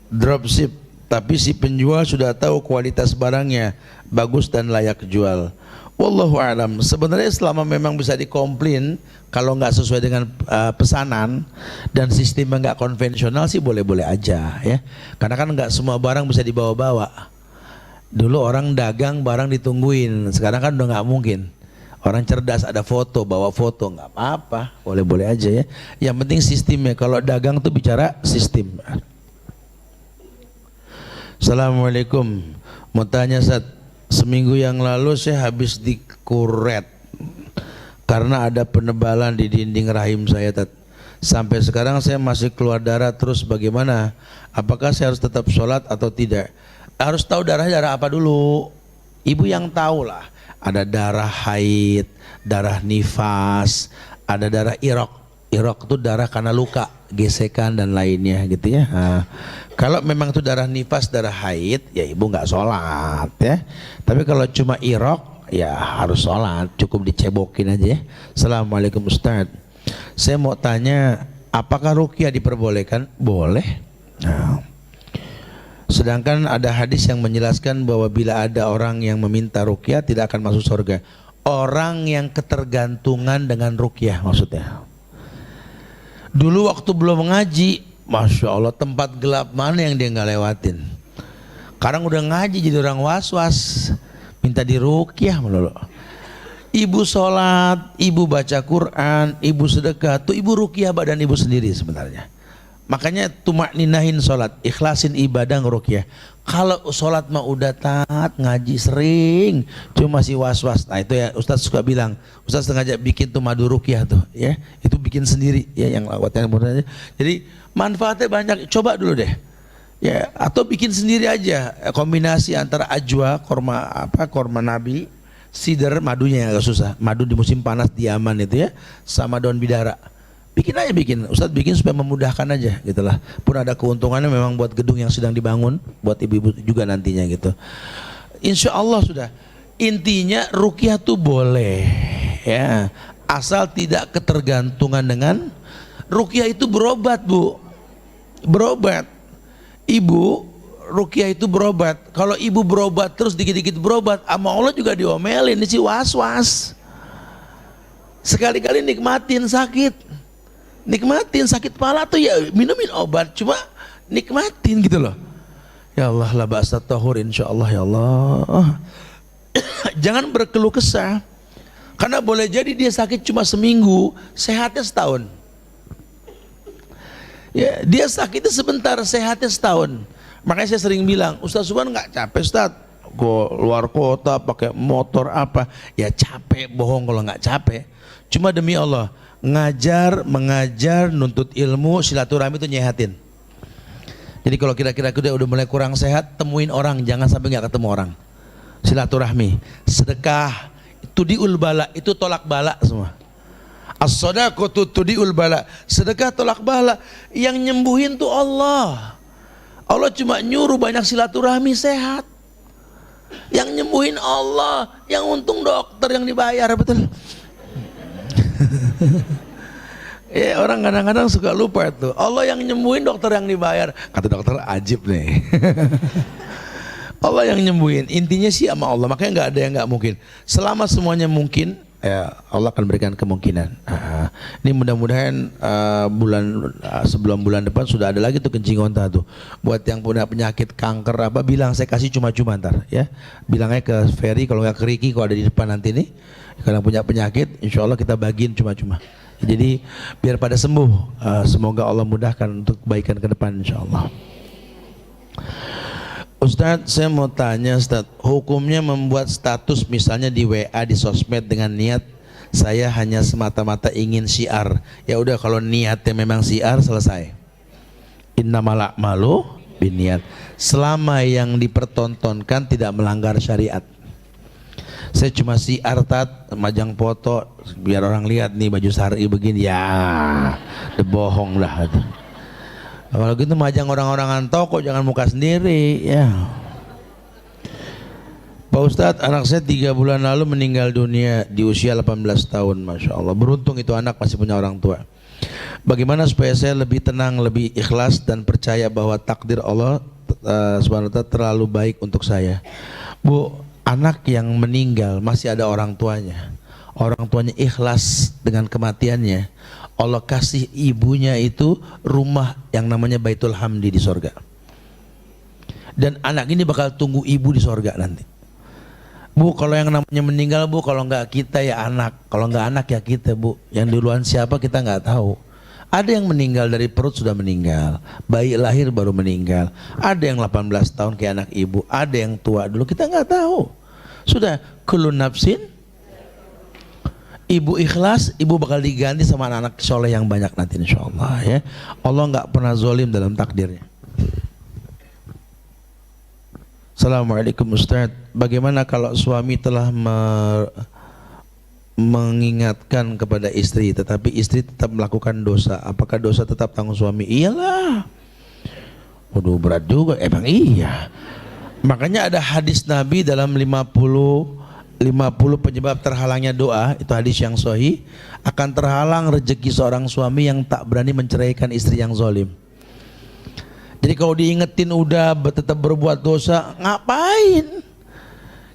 dropship tapi si penjual sudah tahu kualitas barangnya bagus dan layak jual? Wallahu a'lam. Sebenarnya selama memang bisa dikomplain kalau nggak sesuai dengan pesanan dan sistemnya nggak konvensional sih boleh-boleh aja ya. Karena kan nggak semua barang bisa dibawa-bawa. Dulu orang dagang barang ditungguin, sekarang kan udah nggak mungkin. Orang cerdas ada foto, bawa foto nggak apa-apa, boleh-boleh aja ya. Yang penting sistemnya. Kalau dagang tuh bicara sistem. Assalamualaikum. Mau tanya Ustaz, seminggu yang lalu saya habis dikuret karena ada penebalan di dinding rahim saya Ustaz. Sampai sekarang saya masih keluar darah terus, bagaimana? Apakah saya harus tetap sholat atau tidak? Harus tahu darah apa dulu. Ibu yang tahu lah. Ada darah haid, darah nifas, ada darah irok. Irok itu darah karena luka, gesekan dan lainnya gitu ya. Nah, kalau memang itu darah nifas, darah haid, ya ibu nggak sholat ya. Tapi kalau cuma irok, ya harus sholat, cukup dicebokin aja ya. Assalamualaikum Ustaz. Saya mau tanya, apakah ruqyah diperbolehkan? Boleh. Nah, sedangkan ada hadis yang menjelaskan bahwa bila ada orang yang meminta ruqyah tidak akan masuk surga. Orang yang ketergantungan dengan ruqyah maksudnya. Dulu waktu belum ngaji, Masya Allah tempat gelap mana yang dia nggak lewatin. Sekarang udah ngaji jadi orang was-was, minta diruqyah melulu. Ibu sholat, ibu baca Quran, ibu sedekah, tuh ibu ruqyah badan ibu sendiri sebenarnya. Makanya tumakninahin sholat, ikhlasin ibadah ngeruqyah. Kalau sholat mah udah taat, ngaji sering, cuma masih was-was. Nah itu ya Ustaz suka bilang, Ustaz sengaja bikin tuh madu ruqyah tuh ya, itu bikin sendiri ya yang lawatnya. Jadi manfaatnya banyak, coba dulu deh ya, atau bikin sendiri aja, kombinasi antara ajwa, korma nabi, sidr, madunya yang agak susah, madu di musim panas di Yaman itu ya, sama daun bidara. Bikin aja, Ustaz bikin supaya memudahkan aja gitulah. Pun ada keuntungannya memang buat gedung yang sedang dibangun, buat ibu-ibu juga nantinya gitu. Insya Allah sudah. Intinya ruqyah tuh boleh ya, asal tidak ketergantungan dengan ruqyah. Itu berobat Bu, berobat. Ibu ruqyah itu berobat. Kalau ibu berobat terus dikit-dikit berobat, sama Allah juga diomelin. Ini sih was-was. Sekali-kali nikmatin sakit. Nikmatin sakit kepala tuh ya minumin obat, cuma nikmatin gitu loh. Ya Allah la ba'sa tahur insyaallah ya Allah. Jangan berkeluh kesah. Karena boleh jadi dia sakit cuma seminggu, sehatnya setahun. Ya, dia sakitnya sebentar, sehatnya setahun. Makanya saya sering bilang, Ustaz Subhan nggak capek Ustaz? Keluar kota pakai motor apa? Ya capek, bohong kalau nggak capek. Cuma demi Allah, mengajar, nuntut ilmu, silaturahmi itu nyehatin. Jadi kalau kira-kira udah mulai kurang sehat, temuin orang, jangan sampai nggak ketemu orang. Silaturahmi, sedekah, tudiul bala, itu tolak bala semua. As-shadaqatu tudiul bala, sedekah tolak bala. Yang nyembuhin tuh Allah. Allah cuma nyuruh banyak silaturahmi sehat. Yang nyembuhin Allah, yang untung dokter yang dibayar, betul. Ya orang kadang-kadang suka lupa tuh, Allah yang nyembuhin, dokter yang dibayar. Kata dokter ajib nih. Allah yang nyembuhin. Intinya sih sama Allah. Makanya nggak ada yang nggak mungkin. Selama semuanya mungkin, ya Allah akan berikan kemungkinan. Ini mudah-mudahan sebelum bulan depan sudah ada lagi tuh kencing onta tuh. Buat yang punya penyakit kanker apa, bilang saya kasih cuma-cuma ntar ya. Bilangnya ke Ferry, kalau nggak ke Ricky, kalau ada di depan nanti nih. Kalau punya penyakit, insya Allah kita bagiin cuma-cuma. Jadi biar pada sembuh. Semoga Allah mudahkan untuk kebaikan ke depan insya Allah. Ustadz, saya mau tanya Ustadz, hukumnya membuat status misalnya di WA, di sosmed dengan niat saya hanya semata-mata ingin syiar. Ya udah, kalau niatnya memang syiar, selesai. Innamal a'malu binniyat. Selama yang dipertontonkan tidak melanggar syariat. Saya cuma syiar tat, majang foto biar orang lihat nih baju syar'i begini, ya bohong dah. Kalau gitu majang orang-orangan toko, jangan muka sendiri ya. Pak Ustadz, anak saya 3 bulan lalu meninggal dunia di usia 18 tahun. Masya Allah, beruntung itu anak masih punya orang tua. Bagaimana supaya saya lebih tenang, lebih ikhlas dan percaya bahwa takdir Allah SWT terlalu baik untuk saya. Bu, anak yang meninggal masih ada orang tuanya. Orang tuanya ikhlas dengan kematiannya. Allah kasih ibunya itu rumah yang namanya Baitul Hamdi di sorga. Dan anak ini bakal tunggu ibu di sorga nanti. Bu, kalau yang namanya meninggal bu, kalau nggak kita ya anak, kalau nggak anak ya kita bu. Yang duluan siapa kita nggak tahu. Ada yang meninggal dari perut sudah meninggal, bayi lahir baru meninggal. Ada yang 18 tahun kayak anak ibu, ada yang tua dulu kita nggak tahu. Sudah kullu nafsin. Ibu ikhlas, ibu bakal diganti sama anak-anak soleh yang banyak nanti insya Allah ya. Allah nggak pernah zolim dalam takdirnya. Assalamualaikum Ustaz. Bagaimana kalau suami telah mengingatkan kepada istri, tetapi istri tetap melakukan dosa? Apakah dosa tetap tanggung suami? Iyalah. Waduh, berat juga. Emang iya. Makanya ada hadis Nabi dalam 50 penyebab terhalangnya doa, itu hadis yang sahih. Akan terhalang rezeki seorang suami yang tak berani menceraikan istri yang zalim. Jadi kalau diingetin udah tetap berbuat dosa, ngapain?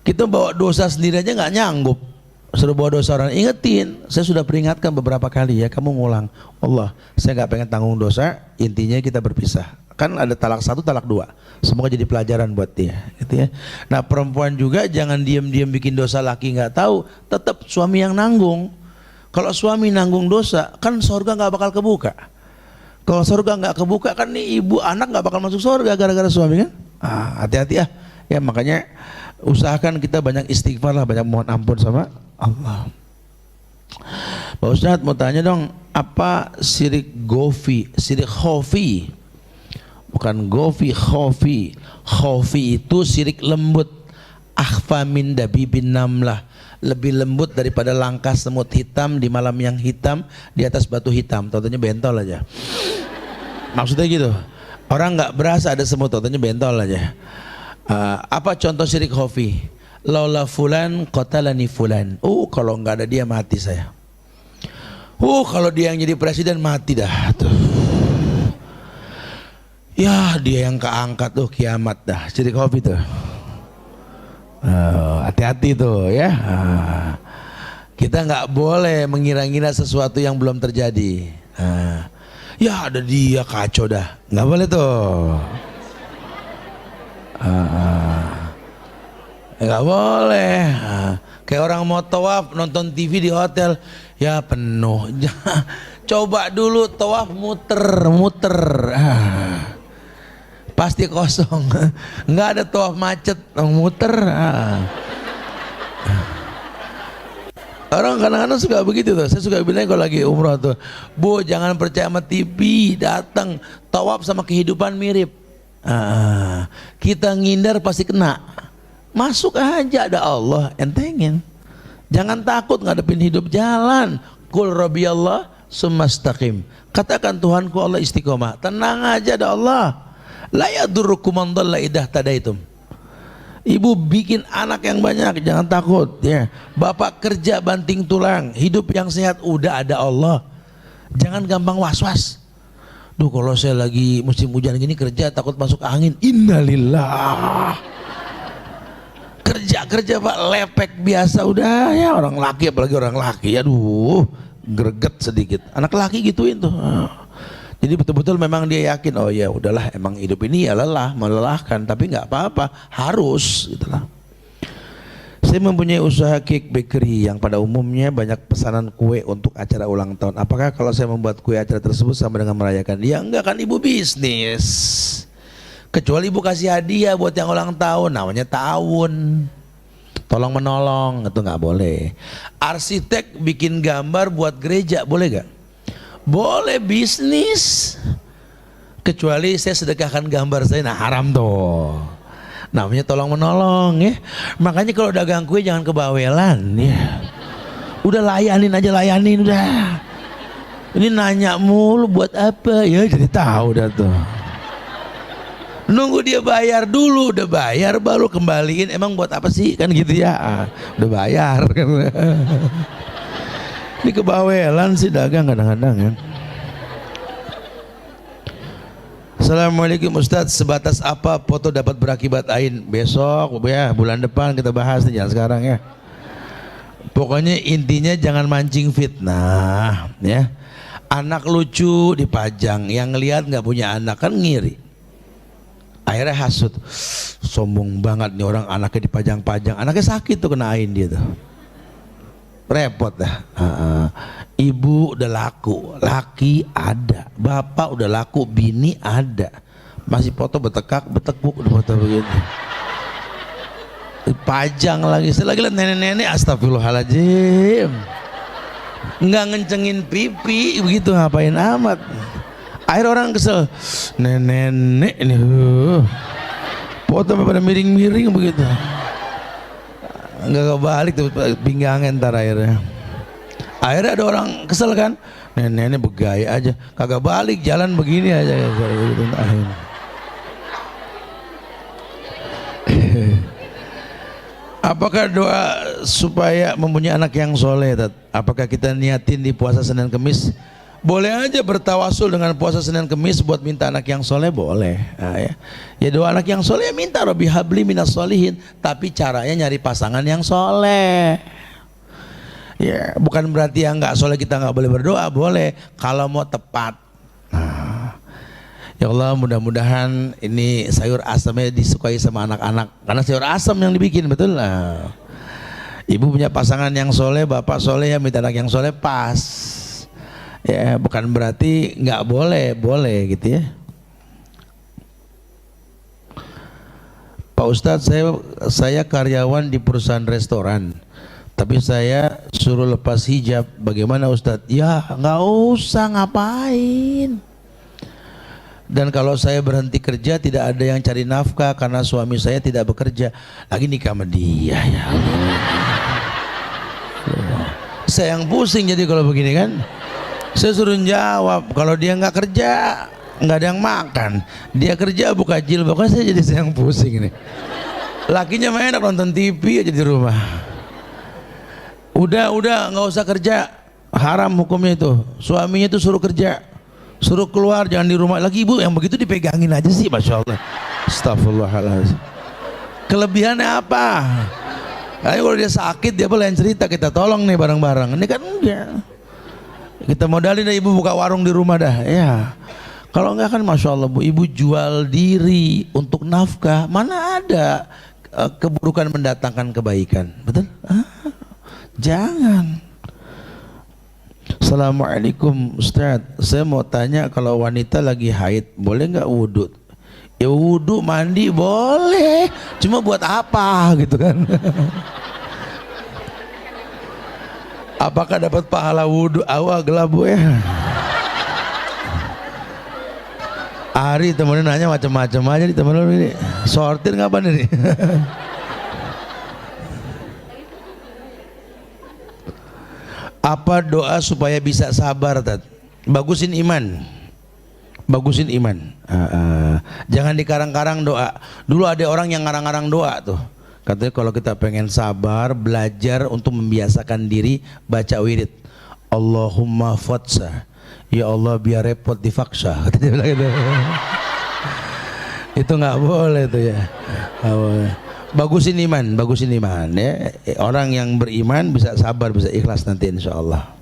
Kita bawa dosa sendiri aja nggak nyanggup, suruh bawa dosa orang. Ingetin, saya sudah peringatkan beberapa kali ya, kamu ngulang. Allah, saya nggak pengen tanggung dosa. Intinya kita berpisah. Kan ada talak 1, talak 2. Semoga jadi pelajaran buat dia, gitu ya. Nah perempuan juga jangan diam-diam bikin dosa laki nggak tahu, tetap suami yang nanggung. Kalau suami nanggung dosa, kan surga nggak bakal kebuka. Kalau surga nggak kebuka, kan nih ibu anak nggak bakal masuk surga gara-gara suami kan. Hati-hati ya. Ya makanya usahakan kita banyak istighfar lah, banyak mohon ampun sama Allah. Pak Ustadz mau tanya dong, apa syirik gofi, syirik khofi? Bukan gofi, khofi. Khofi itu syirik lembut. Akhfa min dabibin namlah, lebih lembut daripada langkah semut hitam di malam yang hitam di atas batu hitam. Contohnya bentol aja. Maksudnya gitu. Orang nggak berasa ada semut, contohnya bentol aja. Apa contoh syirik khofi? Laula fulan qatalani fulan. Kalau nggak ada dia mati saya. Kalau dia yang jadi presiden mati dah tuh. Ya dia yang keangkat tuh kiamat dah. Syirik khofi tuh. Hati-hati tuh ya. Kita nggak boleh mengira-ngira sesuatu yang belum terjadi. Ya ada dia kacau dah, nggak boleh tuh. Nggak boleh. Kayak orang mau tawaf nonton TV di hotel, ya penuh. Coba dulu tawaf muter. Pasti kosong. Nggak ada tawaf macet, muter. Orang kadang-kadang suka begitu tuh. Saya suka bilang kalau lagi umroh tuh, Bu jangan percaya sama TV, datang tawaf sama kehidupan mirip. Kita ngindar pasti kena. Masuk aja, ada Allah, entengin. Jangan takut ngadepin hidup, jalan. Qul rabbiyallah sumastaqim. Katakan Tuhanku Allah istiqomah. Tenang aja, ada Allah. La yadurrukum man dhalla idza tadaitum. Ibu bikin anak yang banyak, jangan takut ya. Bapak kerja banting tulang, hidup yang sehat, udah ada Allah. Jangan gampang was-was. Duh kalau saya lagi musim hujan gini kerja takut masuk angin. Innalillah. kerja Pak, lepek biasa udah ya, orang laki apalagi orang laki, aduh greget sedikit. Anak laki gituin tuh. Jadi betul-betul memang dia yakin, oh ya udahlah, emang hidup ini ya lelah, melelahkan, tapi nggak apa-apa, harus gitulah. Saya mempunyai usaha cake bakery yang pada umumnya banyak pesanan kue untuk acara ulang tahun. Apakah kalau saya membuat kue acara tersebut sama dengan merayakan? Ya enggak, kan ibu bisnis. Kecuali ibu kasih hadiah buat yang ulang tahun, namanya tahun. Tolong menolong, itu nggak boleh. Arsitek bikin gambar buat gereja, boleh gak? Boleh, bisnis. Kecuali saya sedekahkan gambar saya, nah haram tuh. Namanya tolong menolong ya. Makanya kalau dagang kue jangan kebawelan ya. Udah layanin aja, layanin udah. Ini nanya mulu buat apa ya, jadi tahu dah tuh. Nunggu dia bayar dulu, udah bayar baru kembaliin. Emang buat apa sih kan gitu ya? Udah bayar kan. Ini kebawelan sih dagang kadang-kadang ya. Assalamualaikum Ustadz, sebatas apa foto dapat berakibat ain? Besok ya, bulan depan kita bahas nih, jangan sekarang ya. Pokoknya intinya jangan mancing fitnah ya. Anak lucu dipajang, yang ngelihat nggak punya anak kan ngiri. Akhirnya hasut, sombong banget nih orang, anaknya dipajang-pajang, anaknya sakit tuh kena ain dia tuh. Repot dah. Ibu udah laku, laki ada, bapak udah laku, bini ada, masih foto betekuk udah foto begini, pajang lagi. Saya lagi lihat nenek-nenek, astagfirullahaladzim, nggak ngencengin pipi begitu, ngapain amat. Akhir orang kesel, nenek-nenek ini foto pada miring-miring begitu. Nggak kebalik tuh pinggangan ntar akhirnya. Akhirnya ada orang kesel kan, nenek-nenek begaya aja, kagak balik jalan begini aja. Apakah doa supaya mempunyai anak yang soleh? Apakah kita niatin di puasa Senin Kemis? Boleh aja bertawasul dengan puasa Senin Kemis buat minta anak yang soleh, boleh. Nah, ya doa anak yang soleh, minta Rabbi habli minas solihin, tapi caranya nyari pasangan yang soleh. Ya bukan berarti yang nggak soleh kita nggak boleh berdoa, boleh kalau mau tepat. Nah, ya Allah, mudah-mudahan ini sayur asamnya disukai sama anak-anak, karena sayur asam yang dibikin, betul lah. Ibu punya pasangan yang soleh, bapak soleh, ya minta anak yang soleh, pas. Ya bukan berarti nggak boleh, boleh gitu ya. Pak Ustadz, saya karyawan di perusahaan restoran, tapi saya suruh lepas hijab, bagaimana Ustadz? Ya nggak usah, ngapain. Dan kalau saya berhenti kerja, tidak ada yang cari nafkah karena suami saya tidak bekerja. Lagi nikah sama dia, ya Allah. Saya yang pusing jadi kalau begini kan. Saya suruh jawab, kalau dia nggak kerja nggak ada yang makan, dia kerja buka jilbab, kan saya jadi yang pusing nih. Lakinya mah enak nonton TV aja di rumah. Udah nggak usah kerja, haram hukumnya itu. Suaminya itu suruh kerja, suruh keluar, jangan di rumah lagi. Ibu yang begitu dipegangin aja sih, masya Allah. Astagfirullahaladzim. Kelebihannya apa? Ayo kalau dia sakit dia boleh cerita, kita tolong nih bareng-bareng. Ini kan enggak. Kita modalin dah ibu buka warung di rumah dah, ya. Kalau enggak kan masya Allah bu, ibu jual diri untuk nafkah, mana ada keburukan mendatangkan kebaikan, betul? Jangan. Assalamualaikum Ustadz, saya mau tanya, kalau wanita lagi haid boleh nggak wudhu? Ya wudhu mandi boleh, cuma buat apa gitu kan? Apakah dapat pahala wudhu? Awal gelap bu ya. Ari temennya nanya macam-macam aja nih temen lu ini. Sortir ngapain ini? Apa doa supaya bisa sabar? Bagusin iman. Bagusin iman. Jangan dikarang-karang doa. Dulu ada orang yang ngarang-ngarang doa tuh. Katanya kalau kita pengen sabar, belajar untuk membiasakan diri baca wirid. Allahumma fatsa, ya Allah biar repot di faksa. Katanya bilang gitu. Itu nggak boleh tuh ya. Bagusin iman ya. Orang yang beriman bisa sabar, bisa ikhlas nanti insyaallah.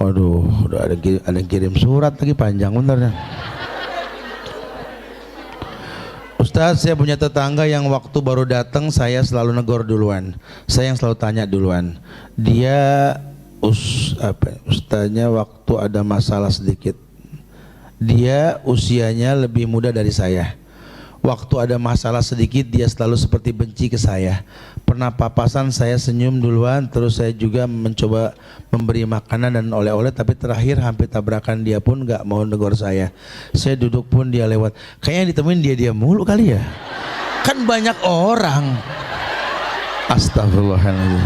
Waduh, udah ada yang kirim surat lagi panjang bentar ya. Ustaz, saya punya tetangga yang waktu baru datang saya selalu negor duluan. Saya yang selalu tanya duluan. Dia ustaznya waktu ada masalah sedikit. Dia usianya lebih muda dari saya. Waktu ada masalah sedikit dia selalu seperti benci ke saya. Pernah papasan saya senyum duluan, terus saya juga mencoba memberi makanan dan oleh-oleh, tapi terakhir hampir tabrakan dia pun gak mau negor saya. Saya duduk pun dia lewat. Kayaknya ditemuin dia mulu kali ya. Kan banyak orang. Astagfirullahaladzim.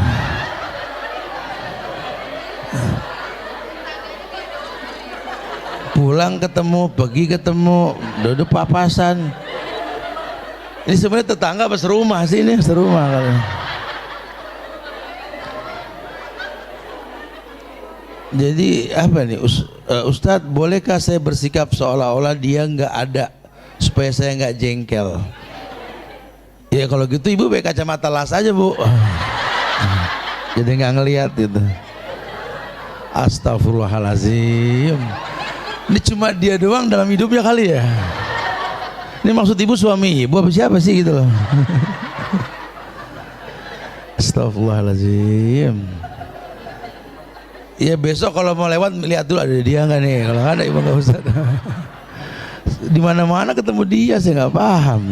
Pulang ketemu, pergi ketemu, duduk papasan. Ini sebenarnya tetangga apa serumah sih ini? Serumah kali. Jadi apa nih Ustadz, bolehkah saya bersikap seolah-olah dia nggak ada supaya saya nggak jengkel? Ya kalau gitu ibu pakai kacamata las aja bu. Jadi nggak ngelihat itu. Astagfirullahalazim. Ini cuma dia doang dalam hidupnya kali ya. Ini maksud ibu suami ibu apa siapa sih gitu loh. Astagfirullahaladzim. Ya besok kalau mau lewat lihat dulu ada dia nggak nih. Kalau nggak ada ibu nggak usah. Di mana-mana ketemu dia saya nggak paham.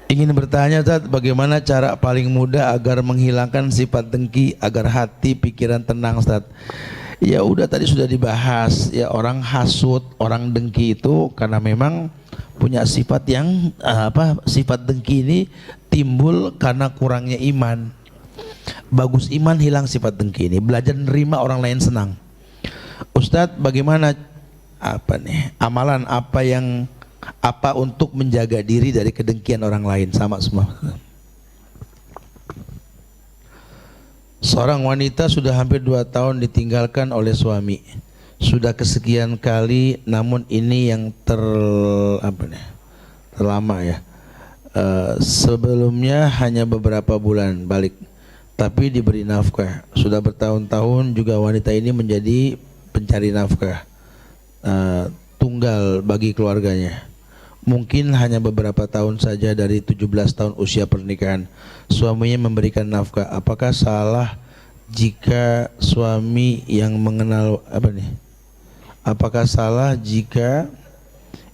Ingin bertanya Ustaz, bagaimana cara paling mudah agar menghilangkan sifat dengki agar hati pikiran tenang Ustaz? Ya udah tadi sudah dibahas ya, orang hasut, orang dengki itu karena memang punya sifat yang sifat dengki ini timbul karena kurangnya iman. Bagus iman hilang sifat dengki ini, belajar nerima orang lain senang. Ustadz, bagaimana amalan apa untuk menjaga diri dari kedengkian orang lain? Sama semua. Seorang wanita sudah hampir 2 tahun ditinggalkan oleh suami. Sudah kesekian kali, namun ini yang terlama ya. Sebelumnya hanya beberapa bulan balik, tapi diberi nafkah. Sudah bertahun-tahun juga wanita ini menjadi pencari nafkah tunggal bagi keluarganya. Mungkin hanya beberapa tahun saja dari 17 tahun usia pernikahan suaminya memberikan nafkah. Apakah salah jika suami yang mengenal Apakah salah jika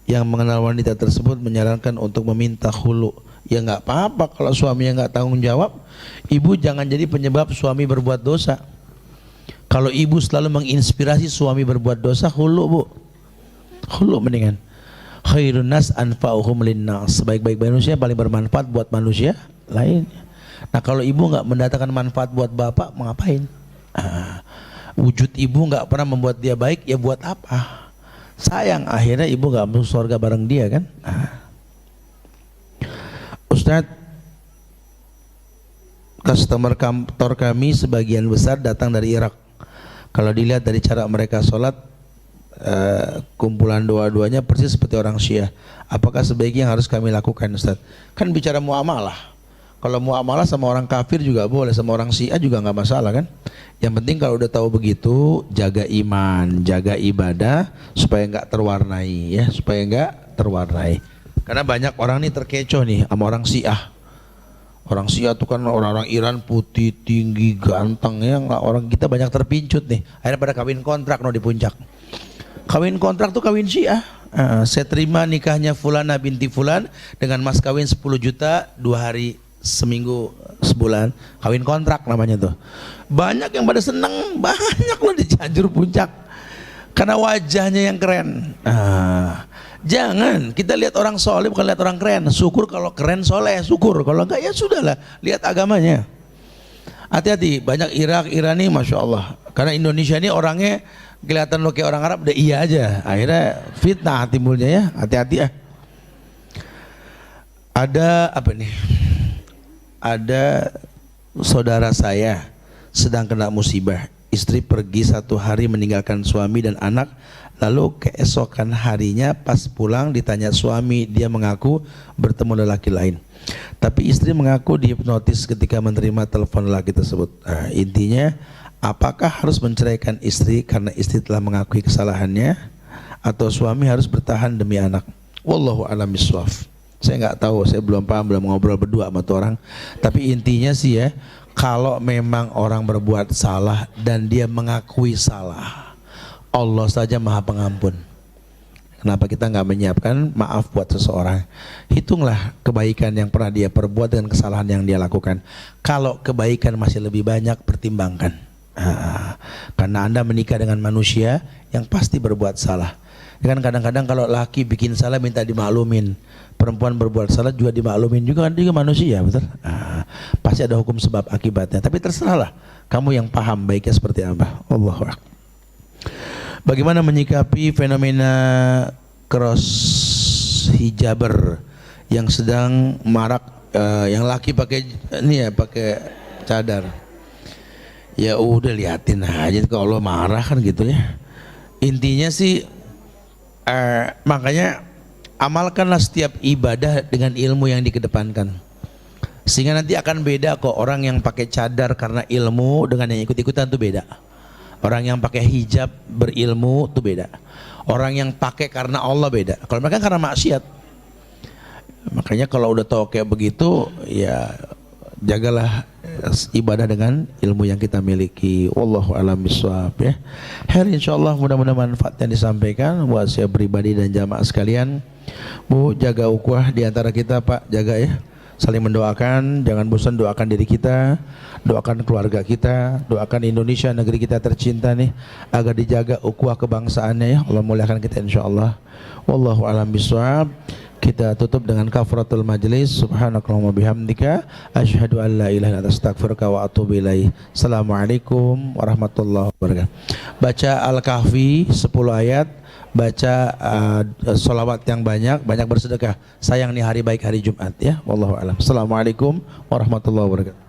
yang mengenal wanita tersebut menyarankan untuk meminta khulu? Ya nggak apa-apa kalau suaminya nggak tanggung jawab. Ibu jangan jadi penyebab suami berbuat dosa. Kalau ibu selalu menginspirasi suami berbuat dosa, khulu bu, khulu mendingan. Khairun nas anfa'uhum linnas. Sebaik-baik manusia paling bermanfaat buat manusia lain. Nah kalau ibu nggak mendatangkan manfaat buat bapak, mau ngapain? Wujud ibu nggak pernah membuat dia baik, ya buat apa? Sayang akhirnya ibu nggak masuk surga bareng dia kan? Ustadz, customer kantor kami sebagian besar datang dari Irak. Kalau dilihat dari cara mereka sholat, kumpulan doa-doanya persis seperti orang Syiah. Apakah sebaiknya yang harus kami lakukan Ustaz? Kan bicara muamalah. Kalau muamalah sama orang kafir juga boleh, sama orang Syiah juga nggak masalah kan? Yang penting kalau udah tahu begitu, jaga iman, jaga ibadah supaya nggak terwarnai ya, supaya nggak terwarnai. Karena banyak orang nih terkecoh nih sama orang Syiah. Orang Syiah tuh kan orang-orang Iran putih, tinggi, ganteng ya. Orang kita banyak terpincut nih. Akhirnya pada kawin kontrak di puncak. Kawin kontrak tuh kawin Syiah. Saya terima nikahnya Fulana binti Fulan dengan mas kawin 10 juta 2 hari seminggu sebulan. Kawin kontrak namanya tuh. Banyak yang pada seneng, banyak loh di Cianjur puncak. Karena wajahnya yang keren. Jangan kita lihat orang soleh bukan lihat orang keren. Syukur kalau keren soleh, syukur. Kalau enggak ya sudahlah, lihat agamanya. Hati-hati, banyak Irani Masya Allah. Karena Indonesia ini orangnya kelihatan lo kayak orang Arab, udah iya aja. Akhirnya fitnah timbulnya ya, hati-hati ya. Ada apa nih? Ada saudara saya sedang kena musibah. Istri pergi 1 hari meninggalkan suami dan anak. Lalu keesokan harinya pas pulang ditanya suami, dia mengaku bertemu lelaki lain. Tapi istri mengaku dihipnotis ketika menerima telepon lelaki tersebut. Nah, intinya, apakah harus menceraikan istri karena istri telah mengakui kesalahannya, atau suami harus bertahan demi anak? Wallahu a'lam bishawab. Saya nggak tahu, saya belum paham, belum ngobrol berdua sama tuh orang. Tapi intinya sih ya, kalau memang orang berbuat salah dan dia mengakui salah, Allah saja maha pengampun. Kenapa kita nggak menyiapkan maaf buat seseorang? Hitunglah kebaikan yang pernah dia perbuat dengan kesalahan yang dia lakukan. Kalau kebaikan masih lebih banyak, pertimbangkan. Karena Anda menikah dengan manusia yang pasti berbuat salah. Kan kadang-kadang kalau laki bikin salah minta dimaklumin, perempuan berbuat salah juga dimaklumin juga, kan juga manusia, betul? Pasti ada hukum sebab akibatnya. Tapi terserahlah, kamu yang paham baiknya seperti apa. Allahu Akbar. Bagaimana menyikapi fenomena cross hijaber yang sedang marak, yang laki pakai ini ya, pakai cadar? Ya udah liatin aja, kalau Allah marah kan gitu ya. Intinya sih, makanya amalkanlah setiap ibadah dengan ilmu yang dikedepankan, sehingga nanti akan beda kok. Orang yang pakai cadar karena ilmu dengan yang ikut-ikutan tuh beda. Orang yang pakai hijab berilmu itu beda. Orang yang pakai karena Allah beda. Kalau mereka karena maksiat. Makanya kalau udah tahu kayak begitu, ya jagalah ibadah dengan ilmu yang kita miliki. Wallahu a'lam bishawab ya. Insyaallah mudah-mudahan manfaat yang disampaikan buat saya pribadi dan jamaah sekalian. Bu, jaga ukhuwah di antara kita, Pak, jaga ya. Saling mendoakan, jangan bosan doakan diri kita, doakan keluarga kita, doakan Indonesia, negeri kita tercinta nih, agar dijaga ukhuwah kebangsaannya ya. Allah muliakan kita insyaallah. Wallahu a'lam bishawab. Kita tutup dengan kafaratul majlis. Subhanakallahumma bihamdika asyhadu an la ilaha illa anta astaghfiruka wa atubu ilaik. Assalamualaikum warahmatullahi wabarakatuh. Baca Al-Kahfi 10 ayat, baca sholawat yang banyak, banyak bersedekah. Sayang nih hari baik, hari Jumat ya. Wallahu a'lam. Assalamualaikum warahmatullahi wabarakatuh.